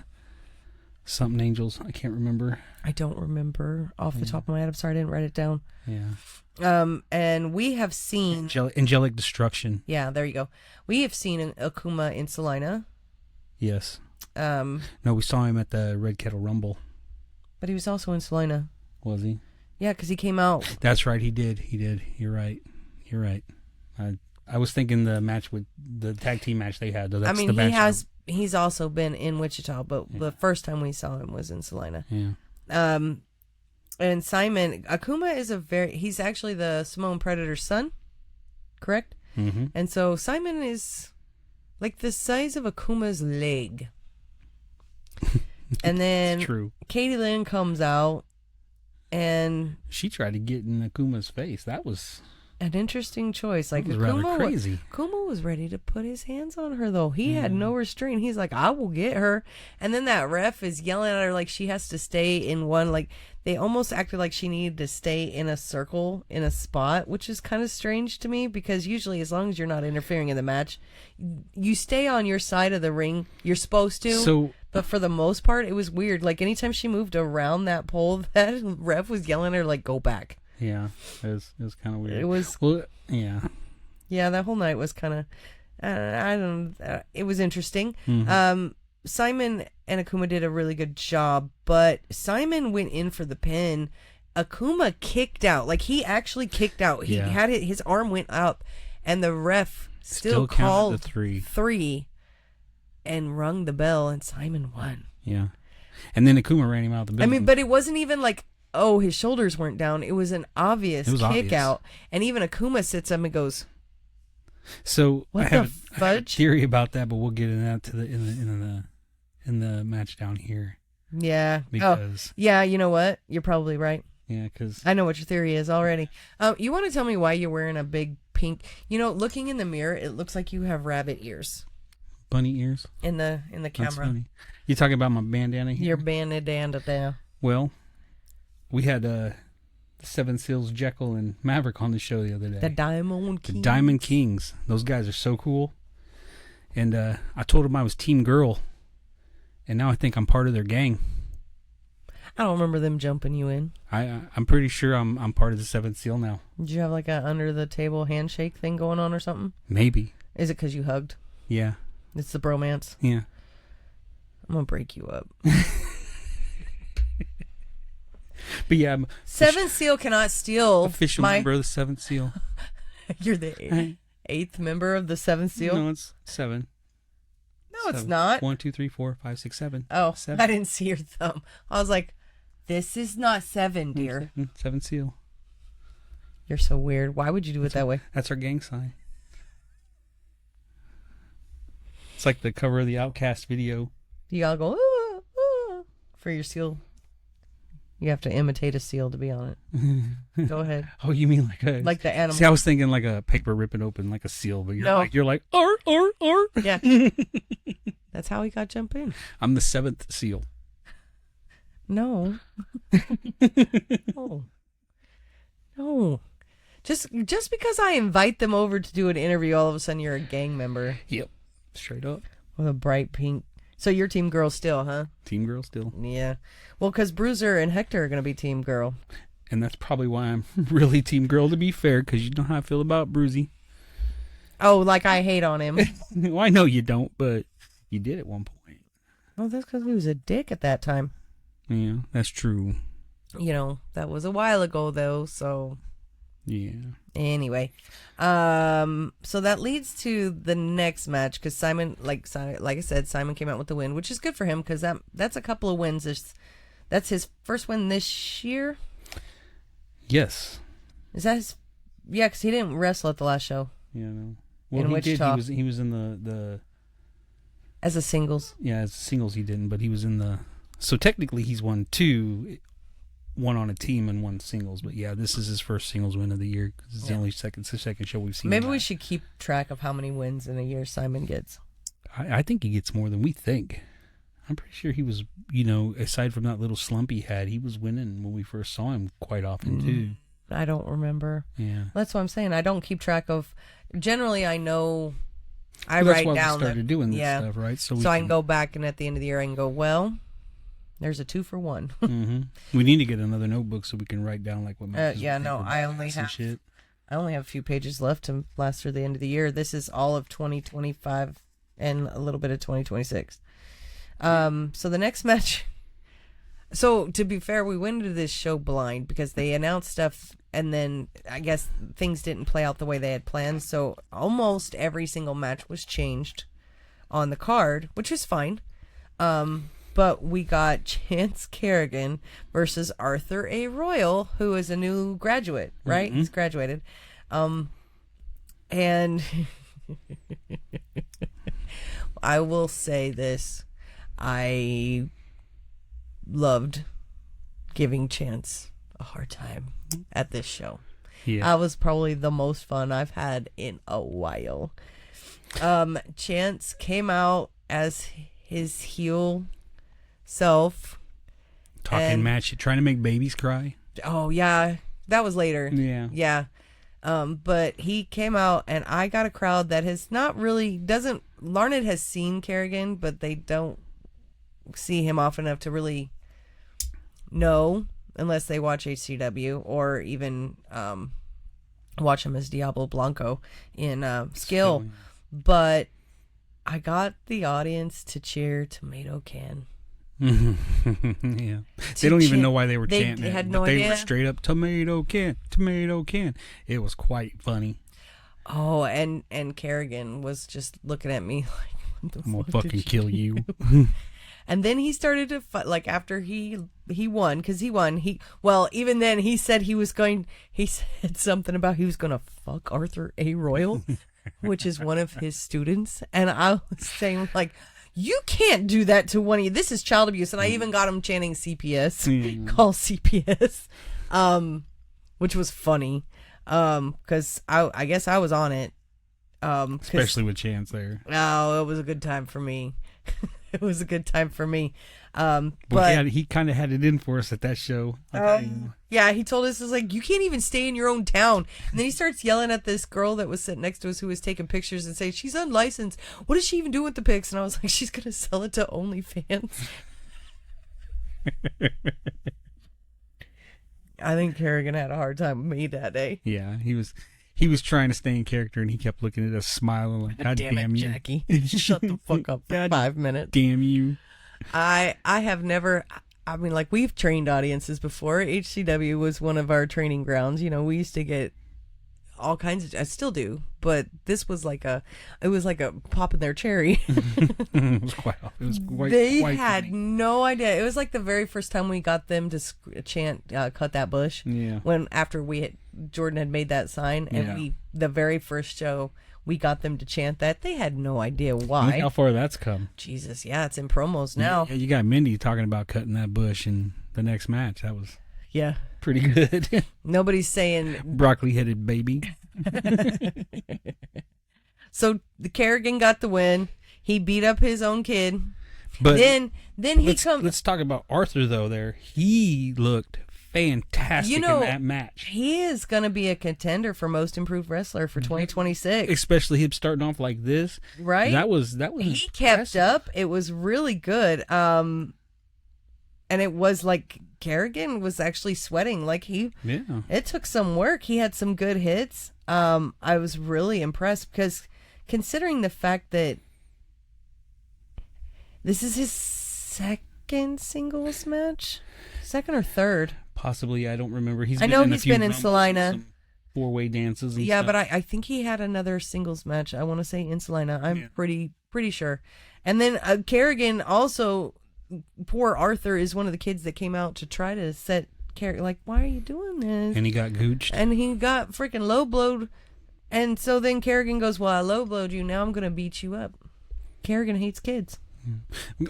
something Angels. I can't remember. I don't remember off the top of my head. I'm sorry, I didn't write it down. Yeah. And we have seen... Angelic Destruction. Yeah, there you go. We have seen Akuma in Salina. Yes. No, we saw him at the Red Kettle Rumble. But he was also in Salina. Was he? Yeah, because he came out. That's right, he did. You're right. I was thinking the match with the tag team match they had. Though that's the match he's also been in Wichita, but the first time we saw him was in Salina. Yeah. And Simon Akuma is he's actually the Samoan Predator's son, correct? Mm-hmm. And so Simon is like the size of Akuma's leg. And then true. Katie Lynn comes out, and she tried to get in Akuma's face. That was an interesting choice. Like, that was rather crazy. Akuma was ready to put his hands on her, though. He had no restraint. He's like, I will get her. And then that ref is yelling at her like she has to stay in one. Like, they almost acted like she needed to stay in a circle, in a spot, which is kind of strange to me, because usually as long as you're not interfering in the match, you stay on your side of the ring. You're supposed to. But for the most part, it was weird. Like, anytime she moved around that pole, that ref was yelling at her like, go back. Yeah, it was kind of weird. It was... Well, yeah. Yeah, that whole night was kind of... it was interesting. Mm-hmm. Simon and Akuma did a really good job, but Simon went in for the pin. Akuma kicked out. Like, he actually kicked out. He had it, his arm went up, and the ref still called the three and rung the bell, and Simon won. Yeah. And then Akuma ran him out of the I building. mean, but it wasn't even like, oh, his shoulders weren't down. It was an obvious kick obvious. out. And even Akuma sits up and goes, so what I have the I have a fudge? theory about that, but we'll get into that in the match down here. Yeah. Because yeah, you know what? You're probably right. yeah, because I know what your theory is already. You want to tell me why you're wearing a big pink? You know, looking in the mirror, it looks like you have rabbit ears bunny ears in the That's camera. funny. You talking about my bandana here? Your bandana there. Well, we had Seven Seals, Jekyll, and Maverick on the show the other day. The Diamond King. The Diamond Kings. Those guys are so cool. And I told them I was Team Girl, and now I think I'm part of their gang. I don't remember them jumping you in. I'm pretty sure I'm part of the Seventh Seal now. Did you have like a under the table handshake thing going on or something? Maybe. Is it because you hugged? Yeah. It's the bromance. Yeah. I'm gonna break you up. But yeah, I'm Seventh Seal cannot steal official my. member of the Seventh Seal. You're the eighth member of the Seventh Seal. No, it's 7. No, it's not. 1, 2, 3, 4, 5, 6, 7. Oh, 7. I didn't see your thumb. I was like, this is not 7, dear. 7 Seal. You're so weird. Why would you do it that way? That's our gang sign. It's like the cover of the Outcast video. You gotta go for your seal. You have to imitate a seal to be on it. Go ahead. Oh, you mean like the animal. See, I was thinking like a paper ripping open like a seal, but you're like art. Yeah. That's how he got jump in. I'm the 7th seal. No. No. No. Just because I invite them over to do an interview, all of a sudden you're a gang member. Yep. Straight up. With a bright pink. So you're Team Girl still, huh? Team Girl still. Yeah. Well, because Bruiser and Hector are going to be Team Girl. And that's probably why I'm really Team Girl, to be fair, because you know how I feel about Bruisey. Oh, like I hate on him. Well, I know you don't, but you did at one point. Oh, that's because he was a dick at that time. Yeah, that's true. You know, that was a while ago, though, so... Yeah. Anyway, so that leads to the next match because Simon, like I said, Simon came out with the win, which is good for him because that's a couple of wins. That's his first win this year. Yes. Is that his? Yeah, because he didn't wrestle at the last show. Yeah. No. Well, In he Wichita. did. He was in the. As a singles. Yeah, as singles he didn't, but he was in the. So technically, he's won 2. One on a team and 1 singles, but yeah, this is his first singles win of the year because it's the only second show we've seen. Maybe we should keep track of how many wins in a year Simon gets. I think he gets more than we think. I'm pretty sure he was, aside from that little slump he had, he was winning when we first saw him quite often too. I don't remember. Yeah, that's what I'm saying. I don't keep track of. Generally, I know. I that's write why down. We started doing this stuff, right? So I can go back and at the end of the year I can go, well, there's a 2 for 1. Mm-hmm. We need to get another notebook so we can write down like what. I only have a few pages left to last through the end of the year. This is all of 2025 and a little bit of 2026. So the next match. So to be fair, we went into this show blind because they announced stuff and then I guess things didn't play out the way they had planned. So almost every single match was changed on the card, which is fine. But we got Chance Carigan versus Arthur A. Royal, who is a new graduate, right? Mm-hmm. He's graduated. And I will say this. I loved giving Chance a hard time at this show. Yeah. That was probably the most fun I've had in a while. Chance came out as his heel self, talking match, trying to make babies cry. Oh yeah, that was later. Yeah. But he came out and I got a crowd that has not really Larned has seen Carigan, but they don't see him often enough to really know unless they watch HCW or even watch him as Diablo Blanco in Skill. But I got the audience to cheer Tomato Can. Yeah, they don't even know why they were chanting. They had no idea. They were straight up tomato can. It was quite funny. Oh, and Carigan was just looking at me like, I'm gonna fucking kill you. And then he started to fight, like after he won, because he won. Even then he said he said something about he was going to fuck Arthur A. Royal, which is one of his students. And I was saying, like, you can't do that to one of you. This is child abuse. And I even got him chanting CPS, call CPS, which was funny. Because I guess I was on it. Especially with Chance there. Oh, it was a good time for me. It was a good time for me. But yeah, he kind of had it in for us at that show. Yeah, he told us, like, you can't even stay in your own town. And then he starts yelling at this girl that was sitting next to us who was taking pictures and saying, she's unlicensed. What does she even do with the pics? And I was like, she's going to sell it to OnlyFans. I think Carigan had a hard time with me that day. Yeah, he was trying to stay in character, and he kept looking at us, smiling like, God damn you, Jackie. Shut the fuck up for 5 minutes. Damn you. I have never, I mean, like, we've trained audiences before. HCW was one of our training grounds. You know, we used to get all kinds of, I still do, but this was like it was like a pop in their cherry. It was quite They quite had funny. no idea. It was like the very first time we got them to chant, cut that bush. Yeah. After Jordan had made that sign, and the very first show, we got them to chant that. They had no idea why. Look how far that's come. Jesus, yeah, it's in promos now. Yeah, you got Mindy talking about cutting that bush in the next match. That was Yeah. pretty good. Nobody's saying Broccoli-headed baby. So the Carigan got the win. He beat up his own kid. But then he comes. Let's talk about Arthur though. There, he looked fantastic in that match. He is going to be a contender for most improved wrestler for 2026. Especially him starting off like this. Right? That was he kept up. It was really good. And it was like Carigan was actually sweating. Like it took some work. He had some good hits. I was really impressed because considering the fact that this is his second singles match, second or third. Possibly, I don't remember. I know he's been in Salina. 4-way dances and stuff. But I think he had another singles match. I want to say in Salina. I'm pretty sure. And then Carigan also, poor Arthur is one of the kids that came out to try to set Carigan, like, why are you doing this? And he got gooched. And he got freaking low blowed. And so then Carigan goes, well, I low blowed you. Now I'm going to beat you up. Carigan hates kids.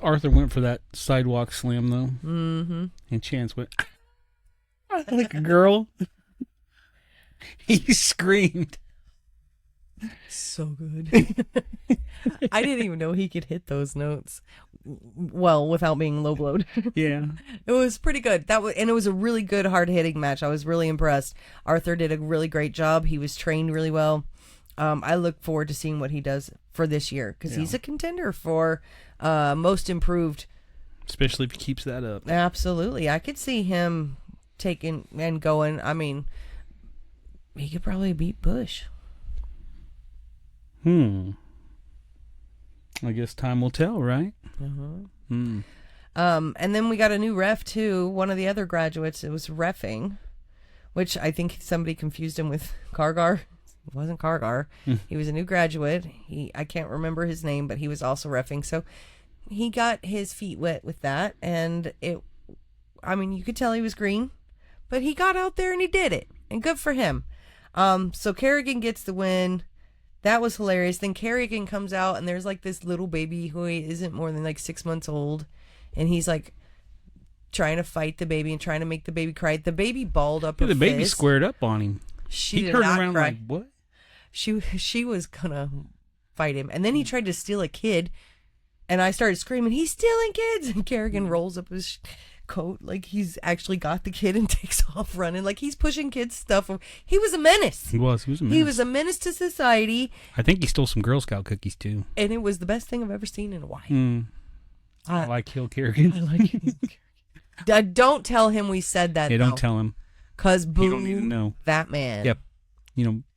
Arthur went for that sidewalk slam though. Mm-hmm. And Chance went like a girl. He screamed. So good. I didn't even know he could hit those notes well without being low blowed. Yeah. It was pretty good. And it was a really good hard hitting match. I was really impressed. Arthur did a really great job. He was trained really well. I look forward to seeing what he does for this year because he's a contender for most improved. Especially if he keeps that up. Absolutely. I could see him taking and going. I mean, he could probably beat Bush. I guess time will tell, right? And then we got a new ref too. One of the other graduates, it was reffing, which I think somebody confused him with Kargar. It wasn't Kargar. He was a new graduate. I can't remember his name, but he was also reffing. So he got his feet wet with that, and you could tell he was green, but he got out there and he did it, and good for him. So Carigan gets the win. That was hilarious. Then Carigan comes out, and there's like this little baby who isn't more than like 6 months old, and he's like trying to fight the baby and trying to make the baby cry. The baby balled up her the baby fist. squared up on him. He turned around cry. like, what? She was gonna fight him, and then he tried to steal a kid, and I started screaming, "He's stealing kids!" And Carigan rolls up his coat like he's actually got the kid and takes off running like he's pushing kids' stuff. He was a menace. He was a menace. He was a menace to society. I think he stole some Girl Scout cookies too. And it was the best thing I've ever seen in a while. I like Hill Carigan. I like him. Don't tell him we said that. Yeah, don't tell him. Cause boo, you don't even know that man. Yep.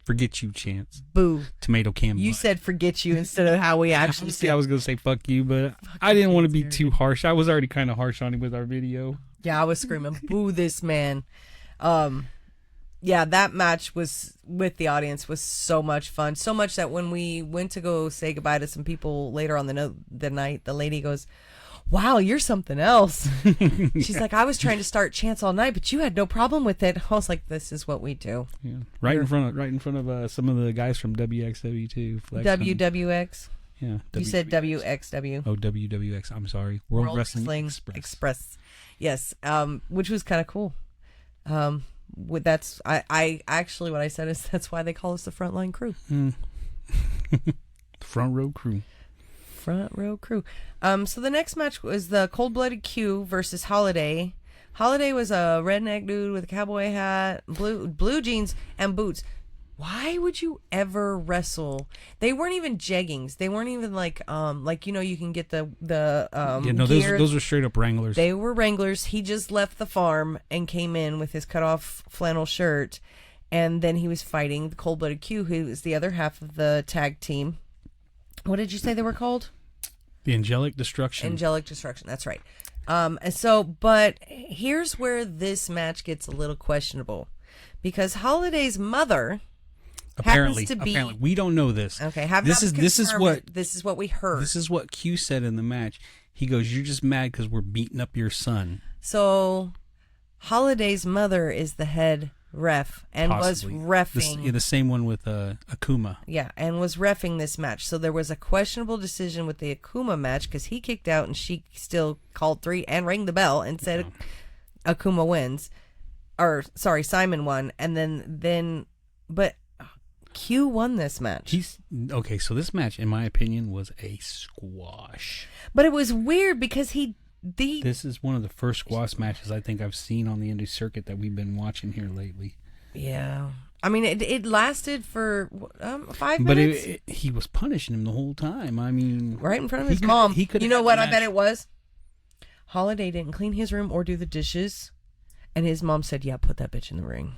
Forget you, Chance. Boo. Tomato can. You said forget you instead of how we actually said. I was gonna say fuck you, but I didn't want to be too harsh. I was already kind of harsh on him with our video. Yeah, I was screaming, boo this man. Yeah, that match was with the audience was so much fun. So much that when we went to go say goodbye to some people later on the night, the lady goes, wow, you're something else. She's like, I was trying to start chants all night, but you had no problem with it. I was like, this is what we do. Yeah. Right in front of some of the guys from WXW too. WWX. Yeah. You said WXW. Oh, WWX. I'm sorry. World Wrestling Express. Yes. Which was kind of cool. I actually what I said is that's why they call us the frontline crew. Front row crew. Front row crew. So the next match was the Cold Blooded Q versus Holiday. Holiday was a redneck dude with a cowboy hat, blue jeans, and boots. Why would you ever wrestle? They weren't even jeggings. They weren't even like you can get the gear. Those were straight up Wranglers. They were Wranglers. He just left the farm and came in with his cut off flannel shirt, and then he was fighting the Cold Blooded Q, who was the other half of the tag team. What did you say they were called? The Angelic Destruction. Angelic Destruction. That's right. But here's where this match gets a little questionable, because Holiday's mother apparently happens to be. Apparently, we don't know this. Okay, this is what we heard. This is what Q said in the match. He goes, "You're just mad because we're beating up your son." So, Holiday's mother is the head ref and Possibly. was reffing the same one with Akuma. Yeah, and was reffing this match. So there was a questionable decision with the Akuma match because he kicked out and she still called 3 and rang the bell and said Akuma wins, or sorry, Simon won, and but Q won this match. So this match, in my opinion, was a squash. But it was weird because this is one of the first squash matches I think I've seen on the indie circuit that we've been watching here lately. Yeah. I mean, it lasted for 5 minutes. But he was punishing him the whole time. I mean... Right in front of his mom. You know what I bet it was? Holiday didn't clean his room or do the dishes. And his mom said, yeah, put that bitch in the ring.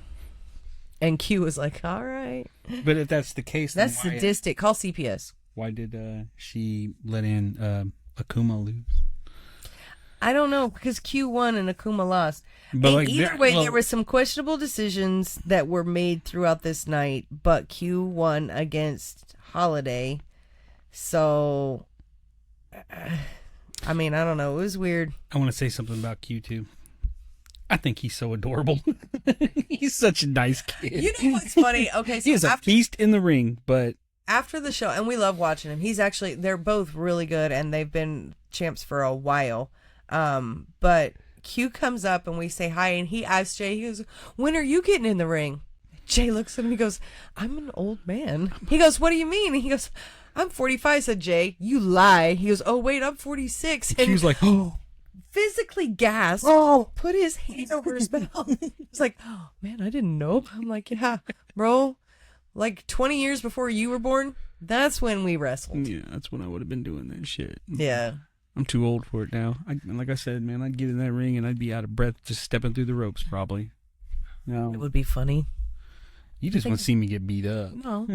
And Q was like, all right. But if that's the case... That's sadistic. Call CPS. Why did she let in Akuma lose? I don't know, because Q won and Akuma lost. But either way, there were some questionable decisions that were made throughout this night, but Q won against Holiday. So, I mean, I don't know. It was weird. I want to say something about Q too. I think he's so adorable. He's such a nice kid. You know what's funny? Okay, so he is a beast in the ring, but after the show, and we love watching him. They're both really good, and they've been champs for a while. But Q comes up and we say hi, and he asks Jay, he goes, when are you getting in the ring? Jay looks at him and he goes, I'm an old man. He goes, what do you mean? And he goes, I'm 45, said Jay. You lie. He goes, oh wait, I'm 46. And he was like, oh, physically gasped, put his hand over his mouth. It's like, oh man, I didn't know. I'm like, yeah, bro, like 20 years before you were born, that's when we wrestled. Yeah, that's when I would have been doing that shit. Yeah. I'm too old for it now. Like I said, man, I'd get in that ring and I'd be out of breath just stepping through the ropes, probably. No, it would be funny. You just want to see me get beat up. No,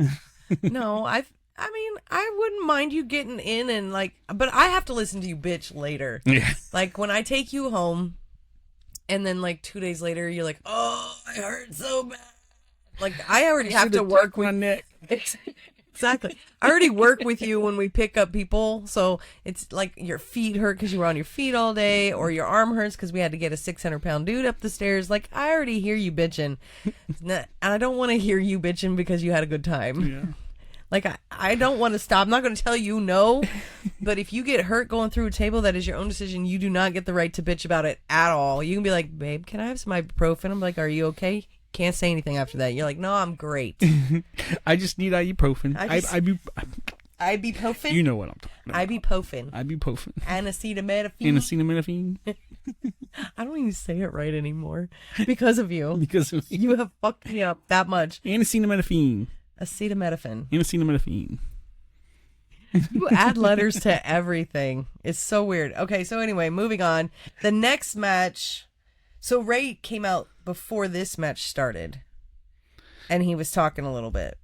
no. I mean, I wouldn't mind you getting in and but I have to listen to you bitch later. Yeah. Like when I take you home, and then 2 days later you're like, oh, I hurt so bad. Like I already have to work with my neck. Exactly. I already work with you when we pick up people, so it's like your feet hurt because you were on your feet all day, or your arm hurts because we had to get a 600-pound dude up the stairs. Like, I already hear you bitching. And I don't want to hear you bitching because you had a good time. Yeah. Like, I don't want to stop. I'm not going to tell you no, but if you get hurt going through a table, that is your own decision. You do not get the right to bitch about it at all. You can be like, babe, can I have some ibuprofen? I'm like, are you okay? Can't say anything after that. You're like, no, I'm great. I just need ibuprofen. Ibuprofen? You know what I'm talking about. Ibuprofen. Acetaminophen. I don't even say it right anymore because of you. Because of you have fucked me up that much. Acetaminophen. Acetaminophen. You add letters to everything. It's so weird. Okay, so anyway, moving on. The next match. So Ray came out before this match started, and he was talking a little bit.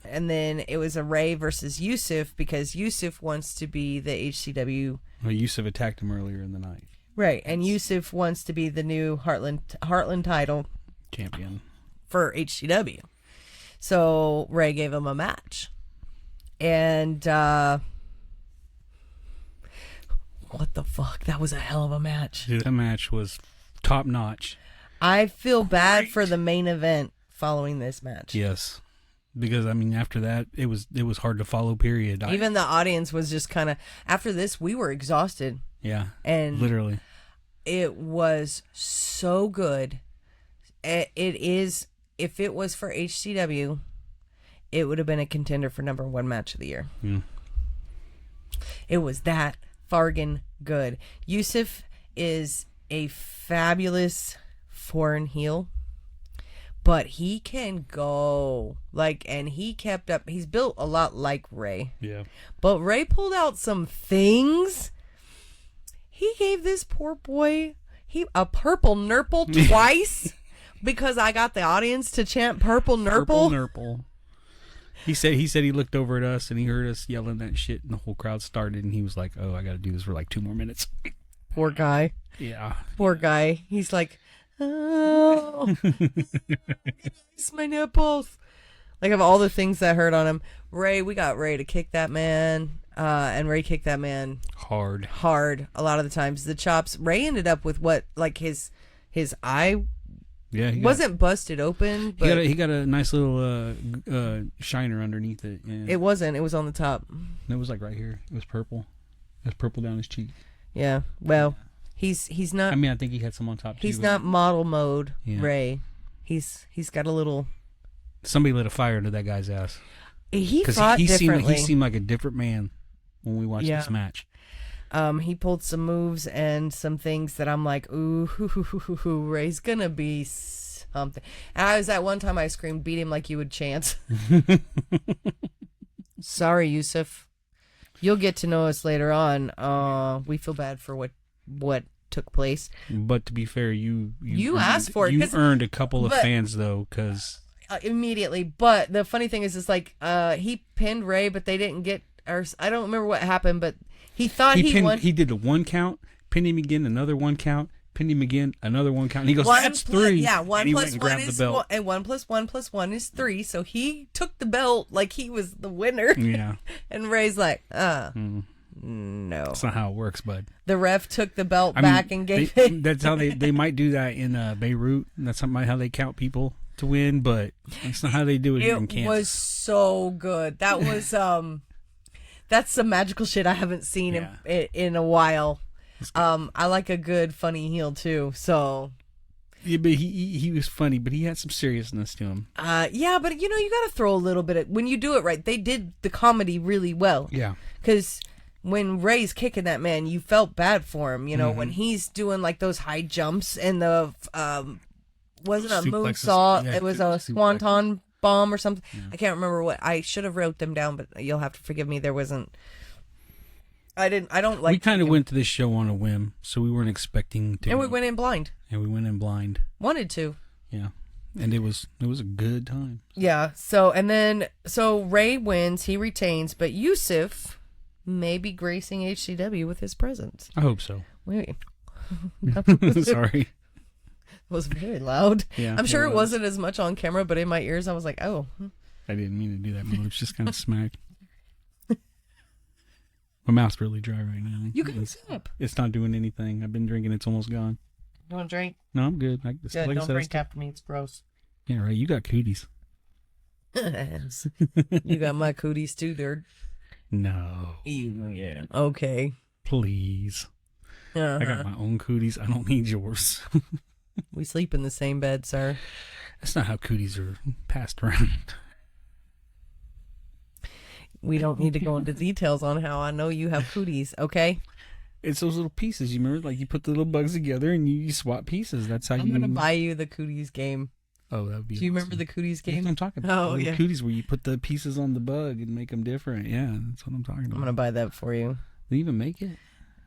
And then it was a Ray versus Yusef because Yusef wants to be the HCW. Well, Yusef attacked him earlier in the night. Right, and Yusef wants to be the new Heartland title champion for HCW. So Ray gave him a match. And What the fuck? That was a hell of a match. Dude, that match was top notch. I feel bad for the main event following this match. Yes. Because, I mean, after that, it was hard to follow, period. Even the audience was just kind of... After this, we were exhausted. Yeah, and literally. It was so good. It is... If it was for HCW, it would have been a contender for #1 match of the year. Yeah. It was that fargan good. Yusef is a fabulous foreign heel. But he can go. And he kept up. He's built a lot like Ray. Yeah. But Ray pulled out some things. He gave this poor boy a purple nurple twice because I got the audience to chant purple nurple. Purple nurple. He said he looked over at us and he heard us yelling that shit and the whole crowd started and he was like, oh, I got to do this for 2 more minutes. Poor guy. Yeah. Poor guy. He's like, oh, it's my nipples. Of all the things that hurt on him, we got Ray to kick that man, and Ray kicked that man hard a lot of the times. The chops, Ray ended up with his eye wasn't busted open, but he got a nice little shiner underneath it. Yeah. It was on the top. It was right here. It was purple. It was purple down his cheek. Yeah, well, he's not. I mean, I think he had some on top too. He's not model mode, yeah. Ray. He's got a little. Somebody lit a fire into that guy's ass. He fought differently. He seemed like a different man when we watched this match. He pulled some moves and some things that I'm like, ooh, Ray's gonna be something. And I was at one time I screamed, beat him like you would chance. Sorry, Yusef. You'll get to know us later on. We feel bad for what took place. But to be fair, you asked for it. You earned a couple of fans though, because immediately. But the funny thing is, he pinned Ray, but they didn't get. Or I don't remember what happened, but he thought he won. He did the 1 count, pinned him again, another 1 count, pinned him again, another 1 count. And he goes, "That's 3." Yeah, 1 and plus 1 is 1, and 1 plus 1 plus 1 is 3. So he took the belt like he was the winner. Yeah. And Ray's like, no, that's not how it works, bud. The ref took the belt back and gave it. That's how they might do that in Beirut. That's how they count people to win, but that's not how they do it here in Kansas. It was so good. That was that's some magical shit I haven't seen in a while. I like a good funny heel too. So yeah, but he was funny, but he had some seriousness to him. Yeah, but you got to throw a little bit when you do it right. They did the comedy really well. Yeah, because when Ray's kicking that man, you felt bad for him. When he's doing those high jumps and the wasn't a moonsault. Yeah, it was a swanton bomb or something. Yeah. I can't remember what. I should have wrote them down, but you'll have to forgive me. There wasn't. I don't like. We kind of went to this show on a whim, so we weren't expecting to. And we went in blind. Wanted to. Yeah, and it was a good time. Yeah. So Ray wins. He retains, but Yusef may be gracing HCW with his presence. I hope so. Wait. Sorry. It was very loud. Yeah, I'm sure it wasn't as much on camera, but in my ears, I was like, oh. I didn't mean to do that, but it's just kind of smacked. My mouth's really dry right now. You can sip. It's not doing anything. I've been drinking. It's almost gone. You want to drink? No, I'm good. Don't drink after me. It's gross. Yeah, right. You got cooties. You got my cooties too, dude. No. Yeah. Okay. Please. I got my own cooties. I don't need yours. We sleep in the same bed, sir. That's not how cooties are passed around. We don't need to go into details on how I know you have cooties, okay? It's those little pieces. You remember? You put the little bugs together and you swap pieces. That's how I'm going to buy you the cooties game. Oh, that would be Do you remember the cooties game? That's what I'm talking about. Oh, yeah. Cooties where you put the pieces on the bug and make them different. Yeah, that's what I'm talking about. I'm going to buy that for you. They even make it?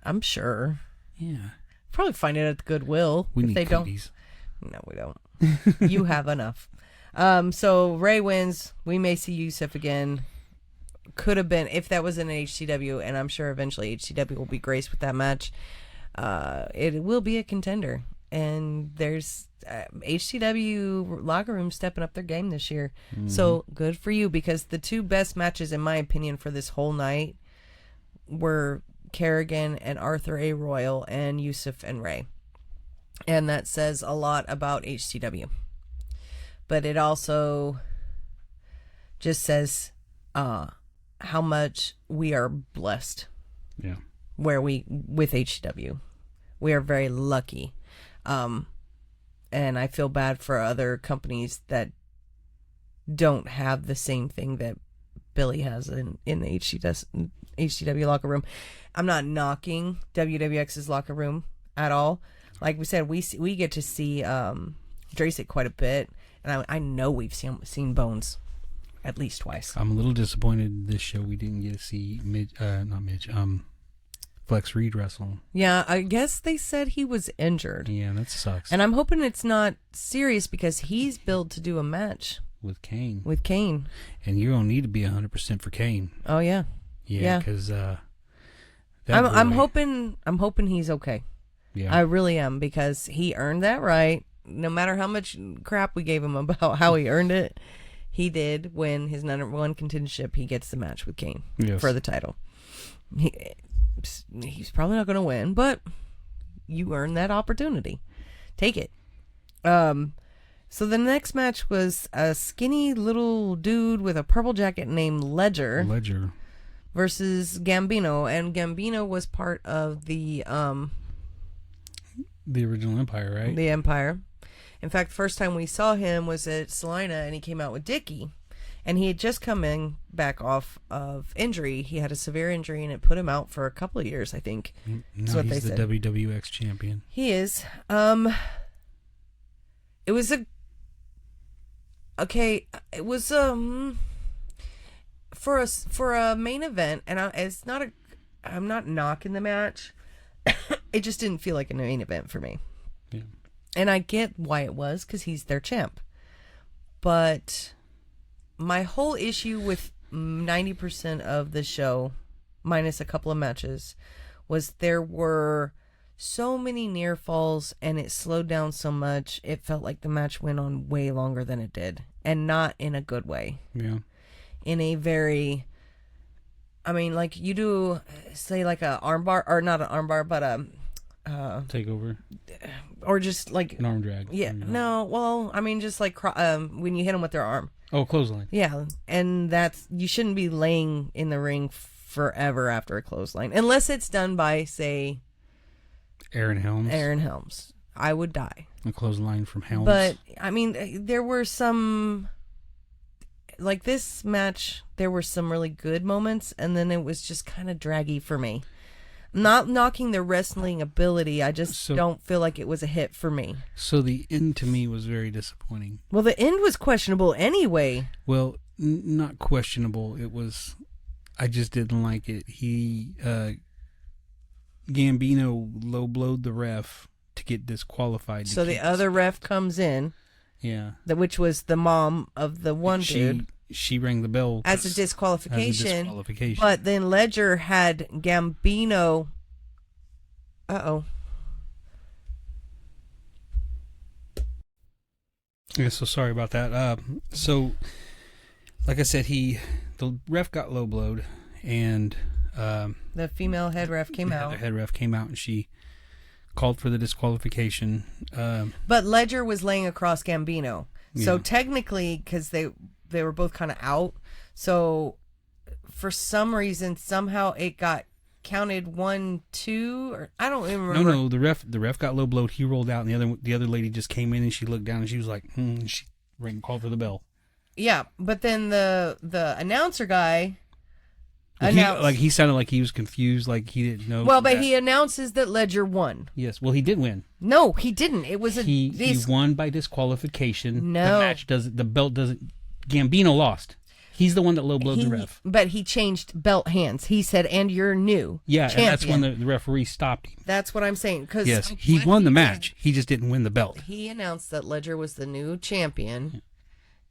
I'm sure. Yeah. Probably find it at the Goodwill. We if need they cooties. No, we don't. You have enough. So Ray wins. We may see Yusef again. Could have been if that was in HCW, and I'm sure eventually HCW will be graced with that match. It will be a contender, and there's HCW locker room stepping up their game this year. Mm-hmm. So good for you, because the two best matches, in my opinion, for this whole night were Carigan and Arthur A. Royal and Yusef and Ray. And that says a lot about HCW. But it also just says how much we are blessed. Yeah. With HCW. We are very lucky. And I feel bad for other companies that don't have the same thing that Billy has in the HCW locker room. I'm not knocking WWX's locker room at all. Like we said, we get to see Dracek quite a bit, and I know we've seen Bones at least twice. I'm a little disappointed this show we didn't get to see Flex Reed wrestle. Yeah, I guess they said he was injured. Yeah, that sucks. And I'm hoping it's not serious because he's billed to do a match with Kane. And you're gonna need to be 100% for Kane. Oh yeah. Yeah, because I'm hoping he's okay. Yeah, I really am, because he earned that right. No matter how much crap we gave him about how he earned it, he did win his number one contendership. He gets the match with Kane for the title. He's probably not going to win, but you earned that opportunity. Take it. So the next match was a skinny little dude with a purple jacket named Ledger versus Gambino, and Gambino was part of the original Empire, right? The Empire. In fact, first time we saw him was at Salina, and he came out with Dickie. And he had just come in back off of injury. He had a severe injury, and it put him out for a couple of years, I think. No, he's the WWX champion. He is. It was for a main event, and I'm not knocking the match. It just didn't feel like a main event for me. Yeah. And I get why it was, because he's their champ. But my whole issue with 90% of the show, minus a couple of matches, was there were so many near falls, and it slowed down so much. It felt like the match went on way longer than it did, and not in a good way. Yeah. In a very, like you do, say like a armbar, or not an armbar, but takeover, or just like an arm drag. Yeah. No. Well, just like when you hit them with their arm. Oh, clothesline. Yeah, and you shouldn't be laying in the ring forever after a clothesline, unless it's done by, say, Aaron Helms. I would die. A clothesline from Helms. But there were some, like this match, there were some really good moments, and then it was just kind of draggy for me. Not knocking the wrestling ability, I just don't feel like it was a hit for me. So the end to me was very disappointing. Well, the end was questionable anyway. Well, not questionable. It was, I just didn't like it. Gambino low-blowed the ref to get disqualified. So the other ref comes in. Yeah. Which was the mom of the one dude. She rang the bell as a disqualification. But then Ledger had Gambino. Uh-oh. Yeah, so sorry about that. So, like I said, the ref got low blowed, and the female head ref came out. The head ref came out, and she called for the disqualification. But Ledger was laying across Gambino, so technically, because they were both kind of out, so for some reason, somehow it got counted 1-2, or I don't even remember. No, the ref got low blowed. He rolled out, and the other lady just came in, and she looked down, and she was like, and she called for the bell. Yeah, but then the announcer guy he sounded like he was confused, like he didn't know. Well, but he announces that Ledger won. Yes, well, he did win. No, he didn't. It was he won by disqualification. No, the belt doesn't. Gambino lost. He's the one that low blowed the ref. But he changed belt hands. He said, "And you're new." Yeah, champion. And that's when the referee stopped him. That's what I'm saying. Yes, he won the match. He just didn't win the belt. He announced that Ledger was the new champion.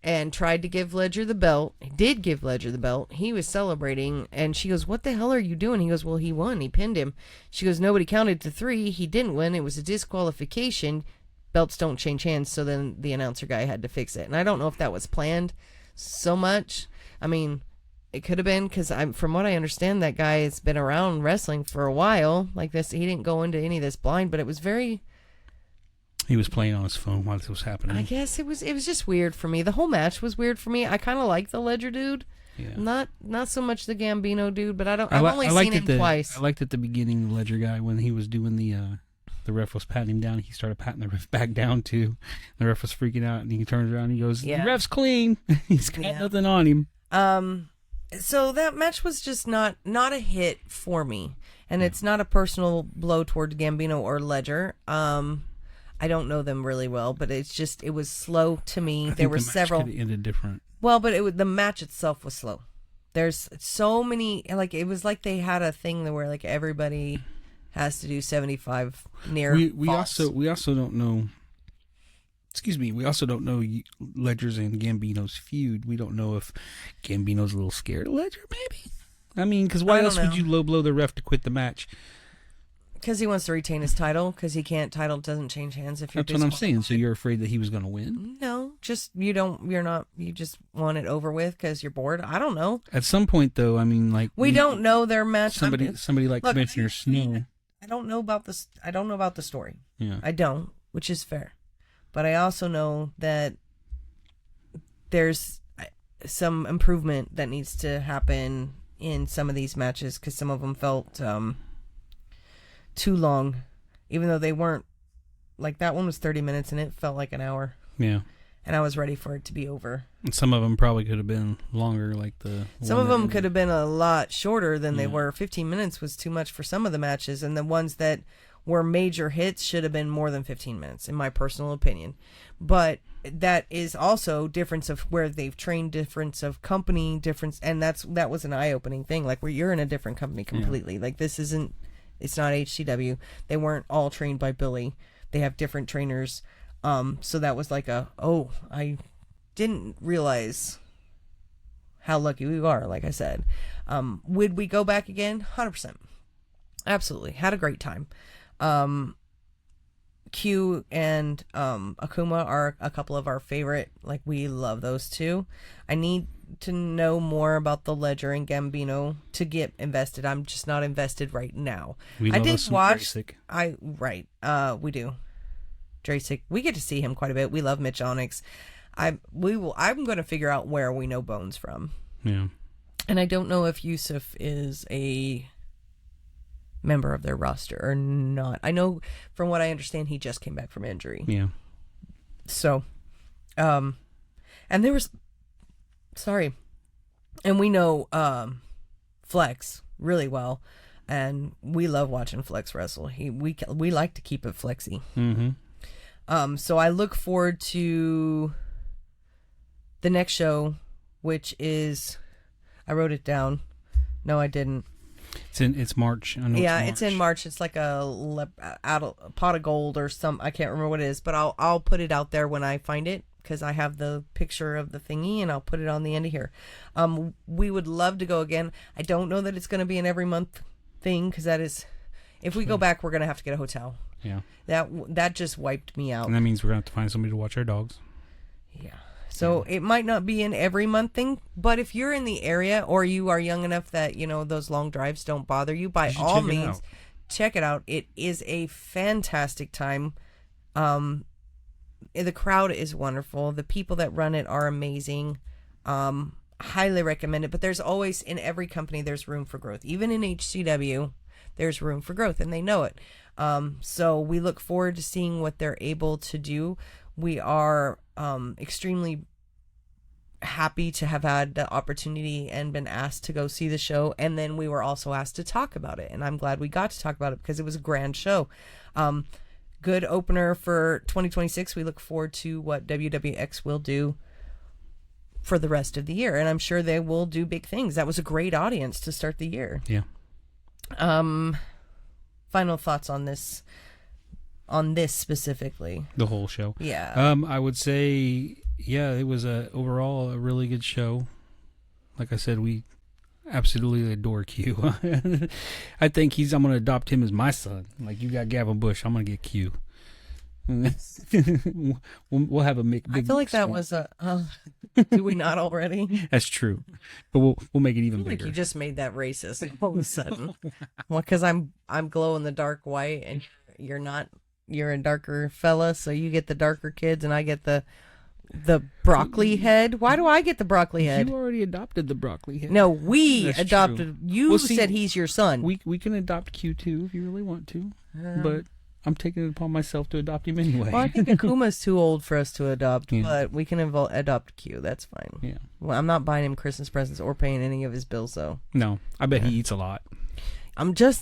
And tried to give Ledger the belt. He did give Ledger the belt. He was celebrating. And she goes, "What the hell are you doing?" He goes, "Well, he won. He pinned him." She goes, "Nobody counted to 3. He didn't win. It was a disqualification. Belts don't change hands." So then the announcer guy had to fix it. And I don't know if that was planned so much. It could have been because from what I understand, that guy has been around wrestling for a while. Like this, he didn't go into any of this blind, but it was very. He was playing on his phone while this was happening. I guess it was just weird for me. The whole match was weird for me. I kind of like the Ledger dude. Yeah. Not so much the Gambino dude, but I've only seen him twice. I liked at the beginning the Ledger guy when he was doing the ref was patting him down. He started patting the ref back down too. The ref was freaking out, and he turns around and he goes, "The ref's clean. He's got nothing on him." So that match was just not a hit for me, and it's not a personal blow toward Gambino or Ledger. I don't know them really well, but it was slow to me. There were several. Could have ended different. Well, but the match itself was slow. There's so many, like, it was like they had a thing where like everybody has to do 75 near. We also don't know. Excuse me. We also don't know Ledger's and Gambino's feud. We don't know if Gambino's a little scared of Ledger, maybe. I mean, because why else would you low blow the ref to quit the match? Because he wants to retain his title. Because he can't. Title doesn't change hands if you're. That's what I'm saying. So you're afraid that he was going to win? No, just you don't. You're not. You just want it over with because you're bored. I don't know. At some point, though, I mean, like we don't know their match. Somebody like Commissioner Snow. I don't know about this. I don't know about the story. Yeah. I don't, which is fair. But I also know that there's some improvement that needs to happen in some of these matches because some of them felt too long, even though they weren't. Like that one was 30 minutes and it felt like an hour. Yeah. And I was ready for it to be over. And some of them probably could have been longer, like some of them could have been a lot shorter than they were. 15 minutes was too much for some of the matches, and the ones that were major hits should have been more than 15 minutes, in my personal opinion. But that is also difference of where they've trained, difference of company, difference, and that was an eye-opening thing. Like where you're in a different company completely. Like this isn't. It's not HCW. They weren't all trained by Billy. They have different trainers. So that was like I didn't realize how lucky we are, like I said. Would we go back again? 100%. Absolutely. Had a great time. Q and Akuma are a couple of our favorite. Like, we love those two. I need to know more about the Ledger and Gambino to get invested. I'm just not invested right now. I did watch. Dracek. We do. Dracek. We get to see him quite a bit. We love Mitch Onyx. I'm going to figure out where we know Bones from. Yeah. And I don't know if Yusef is a member of their roster or not. I know from what I understand he just came back from injury. Yeah. So, and there was, and we know Flex really well, and we love watching Flex wrestle. We like to keep it flexy. Mm-hmm. So I look forward to the next show, which is, I wrote it down. No, I didn't. It's March. I know it's in March. It's like a pot of gold or some. I can't remember what it is, but I'll put it out there when I find it because I have the picture of the thingy and I'll put it on the end of here. We would love to go again. I don't know that it's going to be an every month thing because that is, if we go back, we're going to have to get a hotel. Yeah. That just wiped me out. And that means we're going to have to find somebody to watch our dogs. Yeah. So it might not be an every month thing, but if you're in the area or you are young enough that, those long drives don't bother you, by all means, check it out. It is a fantastic time. The crowd is wonderful. The people that run it are amazing. Highly recommend it. But there's always, in every company, there's room for growth. Even in HCW, there's room for growth, and they know it. So we look forward to seeing what they're able to do. We are extremely happy to have had the opportunity and been asked to go see the show, and then we were also asked to talk about it, and I'm glad we got to talk about it because it was a grand show. Good opener for 2026. We look forward to what WWX will do for the rest of the year, and I'm sure they will do big things. That was a great audience to start the year. Yeah. Final thoughts on this specifically, the whole show. Yeah. I would say, it was overall a really good show. Like I said, we absolutely adore Q. I think I'm going to adopt him as my son. Like you got Gavin Bush, I'm going to get Q. we'll have a big. I feel like that was a. Do we not already? That's true, but we'll make it even I feel bigger. like you just made that racist all of a sudden. Well, because I'm glow in the dark white, and you're not. You're a darker fella, so you get the darker kids, and I get the broccoli head. Why do I get the broccoli head? You already adopted the broccoli head. No, we That's adopted. true. You said he's your son. We can adopt Q2 if you really want to, but I'm taking it upon myself to adopt him anyway. Well, I think Akuma's too old for us to adopt, but we can adopt Q. That's fine. Yeah. Well, I'm not buying him Christmas presents or paying any of his bills, though. No, I bet he eats a lot.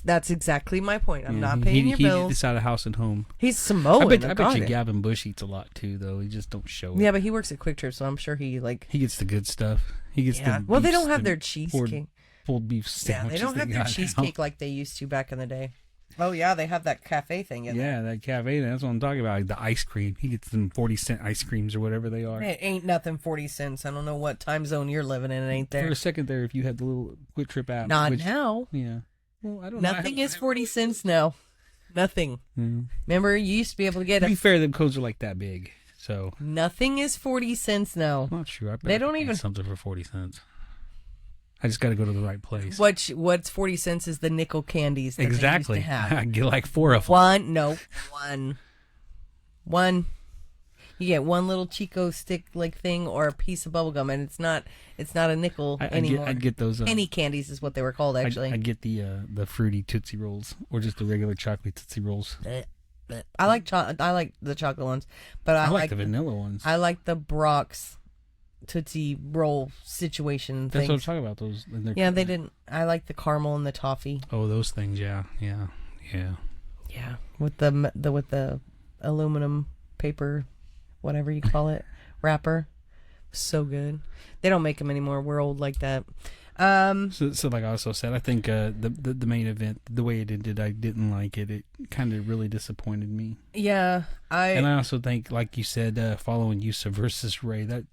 That's exactly my point. I'm not paying your bills. He eats out of house and home. He's Samoan. I bet you Gavin Bush eats a lot too, though. He just don't show it. Yeah, but he works at Quick Trip, so I'm sure he gets the good stuff. He gets the well, they don't have their cheesecake. Pulled beef sandwiches. Yeah, they don't have their cheesecake like they used to back in the day. Oh yeah, they have that cafe thing in there. Yeah, that cafe. That's what I'm talking about. Like the ice cream. He gets them 40-cent ice creams or whatever they are. It ain't nothing 40 cents. I don't know what time zone you're living in. It ain't there. For a second there, if you had the little Quick Trip app. Not now. Yeah. Well, I don't Nothing is 40 cents now. Nothing. Mm. Remember, you used to be able to get To be fair, the codes are like that big. So nothing is 40 cents now. I'm not sure. They don't even something for 40 cents. I just got to go to the right place. What's 40 cents is the nickel candies that exactly. They used to have. I get like 4 of them. One. You get one little Chico stick like thing or a piece of bubble gum, and it's not a nickel anymore. I'd get those. Penny candies is what they were called, actually. I'd get the fruity Tootsie Rolls or just the regular chocolate Tootsie Rolls. I like the chocolate ones, but I like the vanilla ones. I like the Brock's Tootsie Roll situation. That's things. what I'm talking about. Those. Yeah, they didn't. I like the caramel and the toffee. Oh, those things. Yeah. With the aluminum paper, whatever you call it, wrapper. So good. They don't make them anymore. We're old like that. So like I also said, I think the main event, the way it ended, I didn't like it. It kind of really disappointed me. Yeah, and I also think, like you said, following Yusef versus Ray, that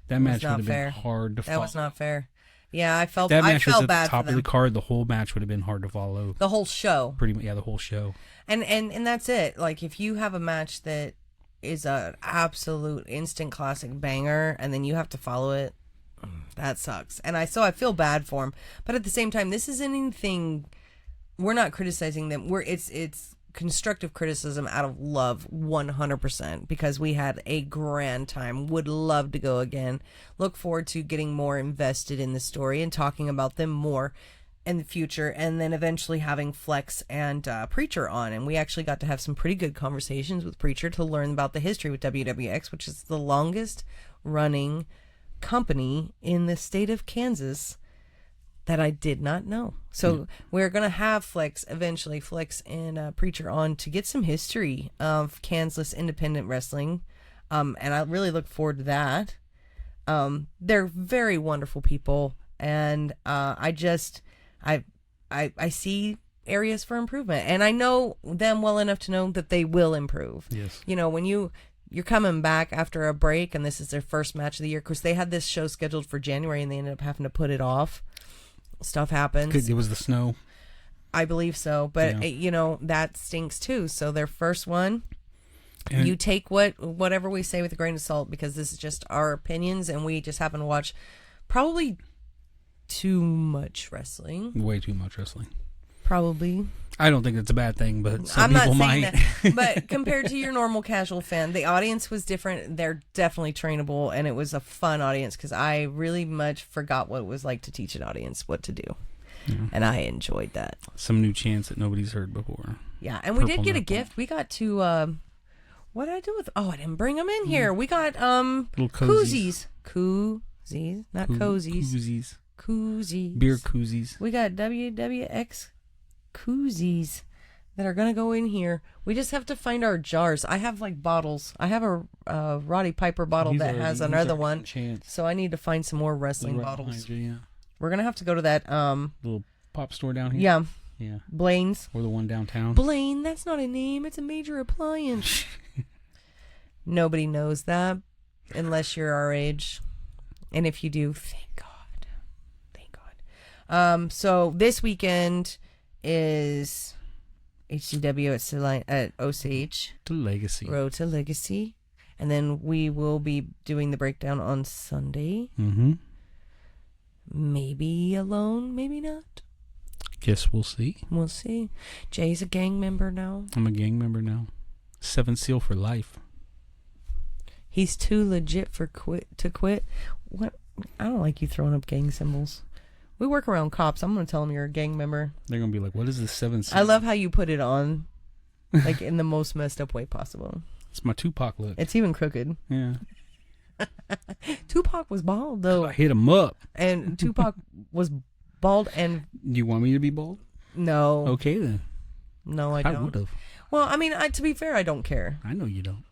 match would have been hard to follow. That was not fair. Yeah, I felt that match was at bad the top of the card. The whole match would have been hard to follow. The whole show. Pretty much, yeah, the whole show. And that's it. Like, if you have a match that is an absolute instant classic banger, and then you have to follow it, that sucks. And I feel bad for him. But at the same time, this isn't anything. We're not criticizing them. It's constructive criticism out of love, 100%, because we had a grand time. Would love to go again. Look forward to getting more invested in the story and talking about them more in the future, and then eventually having Flex and Preacher on. And we actually got to have some pretty good conversations with Preacher to learn about the history with WWX, which is the longest running company in the state of Kansas that I did not know. So we're going to have Flex and Preacher on to get some history of Kansas independent wrestling. And I really look forward to that. They're very wonderful people. And I see areas for improvement, and I know them well enough to know that they will improve. Yes. You know, when you're coming back after a break, and this is their first match of the year, because they had this show scheduled for January, and they ended up having to put it off. Stuff happens. It was the snow. I believe so, but that stinks too. So their first one, and you take whatever we say with a grain of salt, because this is just our opinions, and we just happen to watch probably too much wrestling. Way too much wrestling. Probably. I don't think it's a bad thing, but some I'm people not saying might. That. But compared to your normal casual fan, the audience was different. They're definitely trainable, and it was a fun audience, because I really much forgot what it was like to teach an audience what to do. Yeah. And I enjoyed that. Some new chants that nobody's heard before. Yeah, and we did get a gift. We got to what did I do with? Oh, I didn't bring them in here. We got little koozies. Koozies, not cozies. Koozies. Koozies. Beer koozies. We got WWX koozies that are gonna go in here. We just have to find our jars. I have like bottles. I have a Roddy Piper bottle that has another one. Chants. So I need to find some more wrestling bottles. Yeah. We're gonna have to go to that little pop store down here. Yeah. Yeah. Blaine's. Or the one downtown. Blaine, that's not a name. It's a major appliance. Nobody knows that unless you're our age. And if you do, thank God. Thank God. So this weekend is HCW at Osage. To Legacy. Road to Legacy. And then we will be doing the breakdown on Sunday. Mm-hmm. Maybe alone, maybe not. Guess we'll see. We'll see. Jay's a gang member now. I'm a gang member now. 7 Seal for life. He's too legit to quit. What? I don't like you throwing up gang symbols. We work around cops. I'm going to tell them you're a gang member. They're going to be like, what is the 7 Seal? I love how you put it on, like in the most messed up way possible. It's my Tupac look. It's even crooked. Yeah. Tupac was bald, though. I hit him up. And Tupac was bald and... You want me to be bald? No. Okay, then. No, I don't. I would have. Well, I mean, to be fair, I don't care. I know you don't.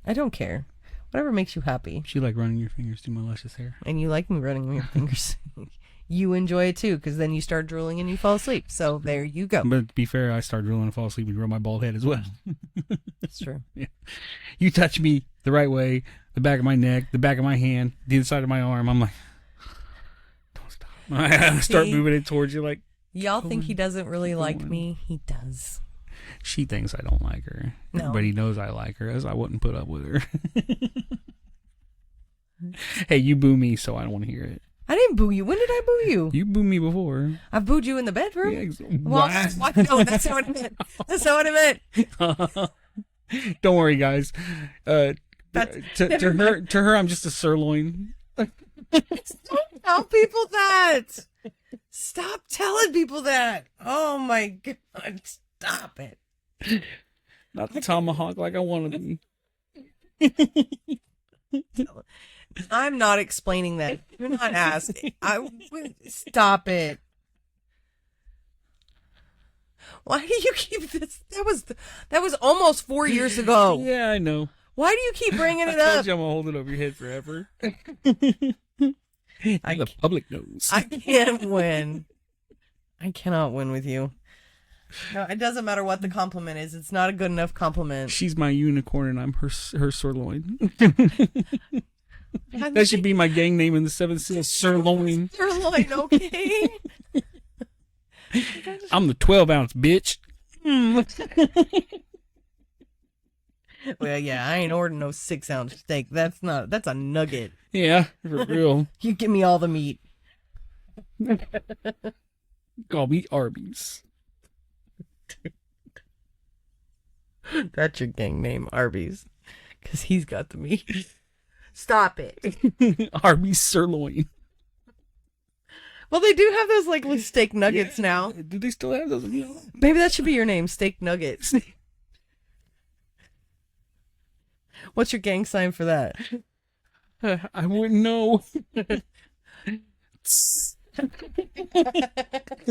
I don't care. Whatever makes you happy. You like running your fingers through my luscious hair. And you like me running your fingers. You enjoy it too, because then you start drooling and you fall asleep. So there you go. But to be fair, I start drooling and fall asleep and you rub my bald head as well. That's true. Yeah. You touch me the right way, the back of my neck, the back of my hand, the inside of my arm. I'm like, don't stop. I start moving it towards you like. Y'all think he doesn't really like me? He does. She thinks I don't like her. No. Everybody knows I like her, as I wouldn't put up with her. Hey, you boo me, so I don't want to hear it. I didn't boo you. When did I boo you? You booed me before. I've booed you in the bedroom. Yeah, well, no, that's not what I meant. That's not what I meant. Don't worry, guys. To her, I'm just a sirloin. Don't tell people that. Stop telling people that. Oh my God. Stop it. Not the tomahawk like I wanted to be. I'm not explaining that. You're not asking. Stop it. Why do you keep this? That was almost 4 years ago. Yeah, I know. Why do you keep bringing it I up? told you I'm gonna hold it over your head forever. The public knows. I can't win. I cannot win with you. No, it doesn't matter what the compliment is. It's not a good enough compliment. She's my unicorn and I'm her sirloin. That should be my gang name in the 7 Seals, Sirloin. Sirloin, okay? I'm the 12-ounce bitch. Well, yeah, I ain't ordering no 6-ounce steak. That's a nugget. Yeah, for real. You give me all the meat. Call me Arby's. That's your gang name, Arby's. Because he's got the meat. Stop it. Arby's Sirloin. Well, they do have those like steak nuggets now. Do they still have those? Maybe that should be your name, Steak Nuggets. What's your gang sign for that? I wouldn't know. Because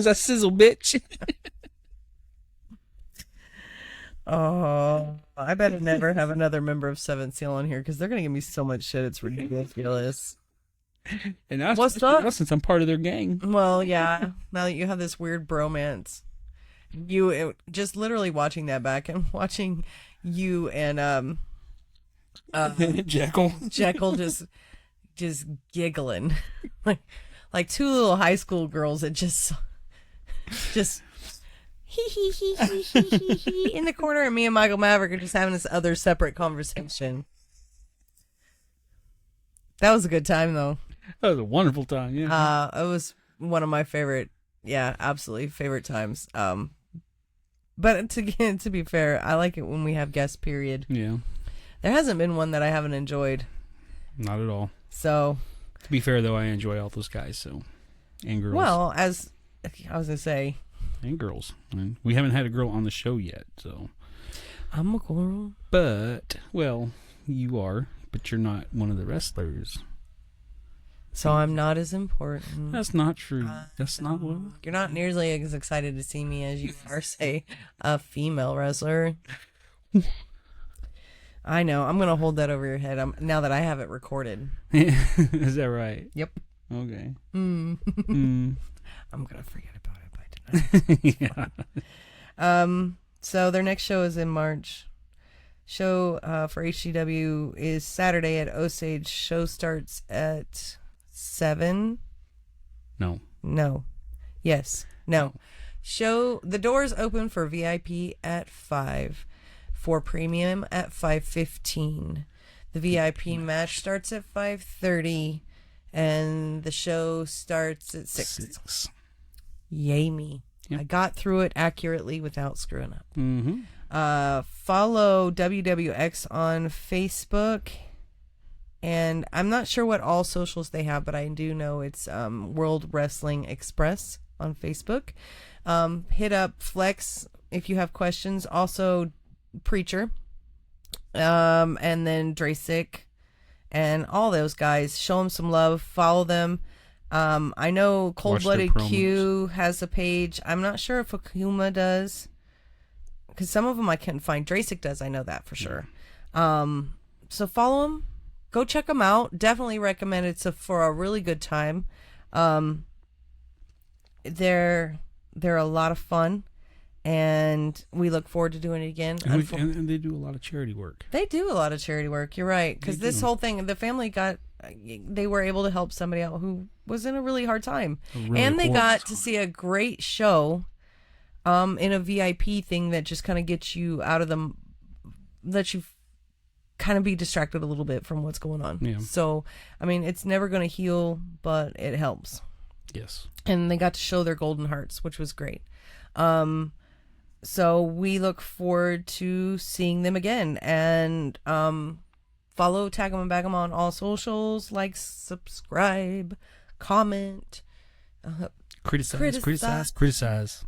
I sizzle, bitch. Oh, I better never have another member of 7 Seal on here because they're going to give me so much shit. It's ridiculous. And that's What's up? Since I'm part of their gang. Well, yeah. Now that you have this weird bromance, just literally watching that back and watching you and Jacque just giggling like two little high school girls that just he in the corner, and me and Michael Maverick are just having this other separate conversation. That was a good time, though. That was a wonderful time, yeah. It was one of my favorite, absolutely favorite times. But to be fair, I like it when we have guests, period. Yeah. There hasn't been one that I haven't enjoyed. Not at all. So. To be fair, though, I enjoy all those guys, so. And girls. Well, as I was going to say. And girls. I mean, we haven't had a girl on the show yet, so. I'm a girl. But, well, you are, but you're not one of the wrestlers. So I'm not as important. That's not true. That's not what. You're not nearly as excited to see me as you are, say, a female wrestler. I know. I'm going to hold that over your head now that I have it recorded. Is that right? Yep. Okay. I'm going to forget about it by tonight. Yeah. So their next show is in March. Show for HCW is Saturday at Osage. Show starts at 7. No. No. Yes. No. The doors open for VIP at 5, for premium at 5:15. The VIP match starts at 5:30, and the show starts at 6. Yay me. Yep. I got through it accurately without screwing up. Mm-hmm. Follow WWX on Facebook, and I'm not sure what all socials they have, but I do know it's World Wrestling Express on Facebook. Hit up Flex if you have questions. Also Preacher, and then Dracek, and all those guys. Show them some love. Follow them. I know Cold Blooded Q has a page. I'm not sure if Akuma does, because some of them I couldn't find. Dracek does. I know that for sure. So follow them. Go check them out. Definitely recommend it. So for a really good time. They're a lot of fun, and we look forward to doing it again. And they do a lot of charity work. They do a lot of charity work. You're right, because this whole thing, the family they were able to help somebody out who was in a really hard time, and they got to see a great show, in a VIP thing that just kind of gets you out of them, lets you kind of be distracted a little bit from what's going on. Yeah. So, I mean, it's never going to heal, but it helps. Yes. And they got to show their golden hearts, which was great. So we look forward to seeing them again. And follow, tag them, and bag them on all socials. Like, subscribe, comment, criticize.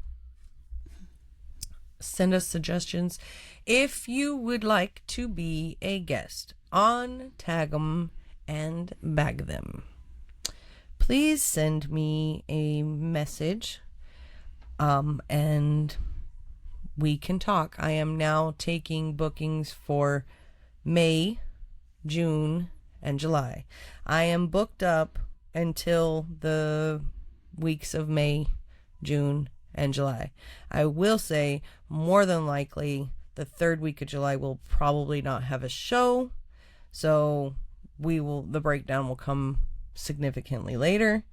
Send us suggestions. If you would like to be a guest on Tag 'em and Bag Them, please send me a message, and we can talk. I am now taking bookings for May, June, and July. I am booked up until the weeks of May, June, and July. I will say, more than likely, the third week of July will probably not have a show, so the breakdown will come significantly later.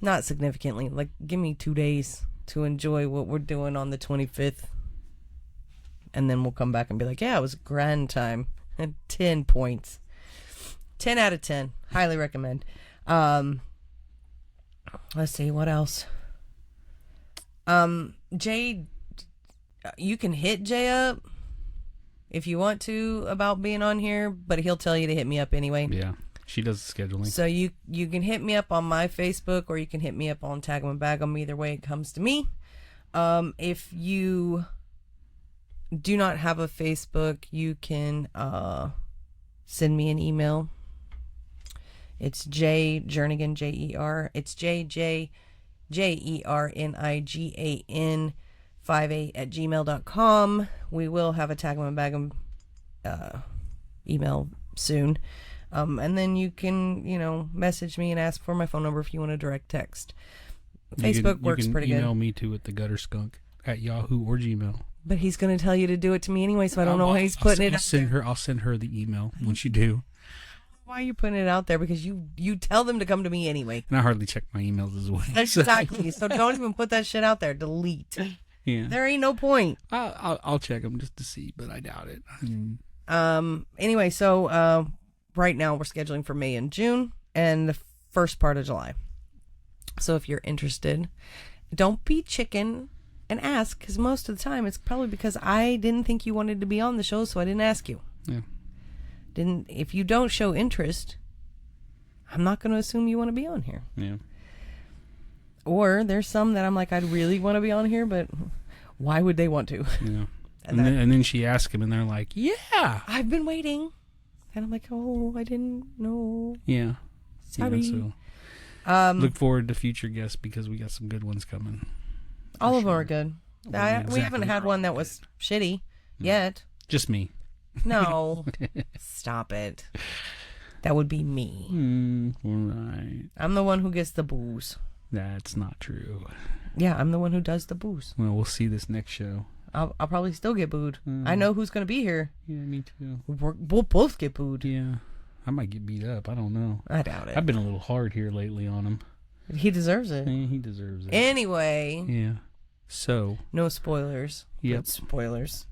Not significantly, like, give me 2 days to enjoy what we're doing on the 25th, and then we'll come back and be like, yeah, it was a grand time. And 10 points. 10 out of 10. Highly recommend. Let's see, what else? Jay, you can hit Jay up if you want to about being on here, but he'll tell you to hit me up anyway. Yeah, she does the scheduling. So you can hit me up on my Facebook, or you can hit me up on Tag 'em and Bag 'em. Either way, it comes to me. If you do not have a Facebook, you can send me an email. It's Jernigan, J-E-R. It's JJERNIGAN 58@gmail.com. We will have a Tag 'em and Bag 'em email soon. And then you can, message me and ask for my phone number if you want a direct text. Facebook works pretty good. Email me too at thegutterskunk@yahoo or Gmail. But he's going to tell you to do it to me anyway, so I don't know why he's putting it out there. I'll send her the email when you do. Why are you putting it out there? Because you tell them to come to me anyway. And I hardly check my emails as well. Exactly. So don't even put that shit out there. Delete. Yeah. There ain't no point. I'll check them just to see, but I doubt it. Anyway, so right now we're scheduling for May and June and the first part of July. So if you're interested, don't be chicken and ask, because most of the time it's probably because I didn't think you wanted to be on the show, so I didn't ask you. Yeah. If you don't show interest, I'm not going to assume you want to be on here. Yeah. Or there's some that I'm like, I'd really want to be on here, but why would they want to? Yeah. And then she asks them, and they're like, yeah. I've been waiting. And I'm like, oh, I didn't know. Yeah. Sorry. Yeah, so look forward to future guests, because we got some good ones coming. All of them are good. We haven't had one that was shitty yet. Just me. No. Stop it. That would be me. Right. I'm the one who gets the booze. That's not true. Yeah, I'm the one who does the booze. Well, we'll see this next show. I'll probably still get booed. I know who's going to be here. Yeah, me too. We'll both get booed. Yeah. I might get beat up. I don't know. I doubt it. I've been a little hard here lately on him. He deserves it. Yeah, he deserves it. Anyway. Yeah. So no spoilers. Yep. But spoilers.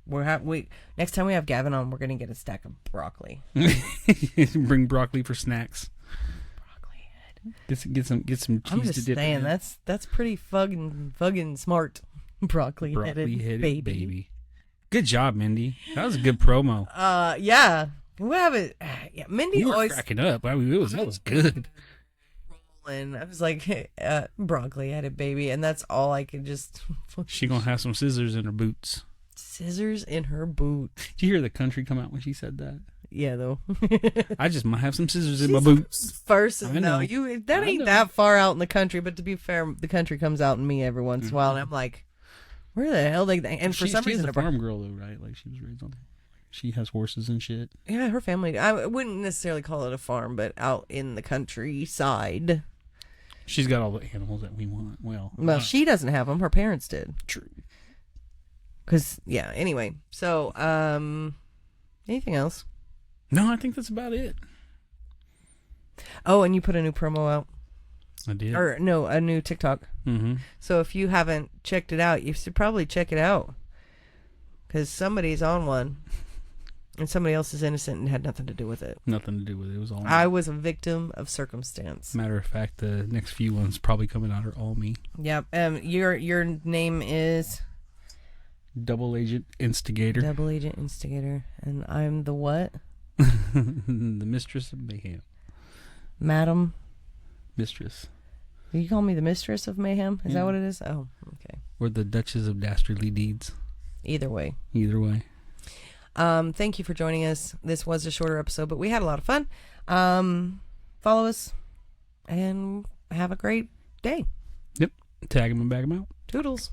We next time we have Gavin on, we're gonna get a stack of broccoli. bring broccoli for snacks. Broccoli head. Get some cheese I'm just to dip saying in. that's pretty fucking smart. Broccoli headed baby. Good job, Mindy. That was a good promo. Yeah. We have it. Yeah, Mindy You were always cracking up. I mean, that was good. and I was like, broccoli headed baby, and that's all I could just. She gonna have some scissors in her boots. Scissors in her boot. Did you hear the country come out when she said that? Yeah, though. I just might have some scissors in my boots. First, I no, know. that I ain't know. that far out in the country. But to be fair, the country comes out in me every once in a while, and I'm like, where the hell they? And for some reason, she's a farm girl though, right? Like she was raised on. She has horses and shit. Yeah, her family. I wouldn't necessarily call it a farm, but out in the countryside. She's got all the animals that we want. Well, she doesn't have them. Her parents did. True. Cause yeah. Anyway, so anything else? No, I think that's about it. Oh, and you put a new promo out. I did. Or no, a new TikTok. Mm-hmm. So if you haven't checked it out, you should probably check it out. Because somebody's on one. And somebody else is innocent and had nothing to do with it. Nothing to do with it. It was all me. I was a victim of circumstance. Matter of fact, the next few ones probably coming out are all me. Yep. Your name is Double Agent Instigator. Double Agent Instigator. And I'm the what? The Mistress of Mayhem. Madam. Mistress. You call me the Mistress of Mayhem? Is Yeah. that what it is? Oh, okay. Or the Duchess of Dastardly Deeds. Either way. Either way. Thank you for joining us. This was a shorter episode, but we had a lot of fun. Follow us and have a great day. Yep. Tag them and bag them out. Toodles.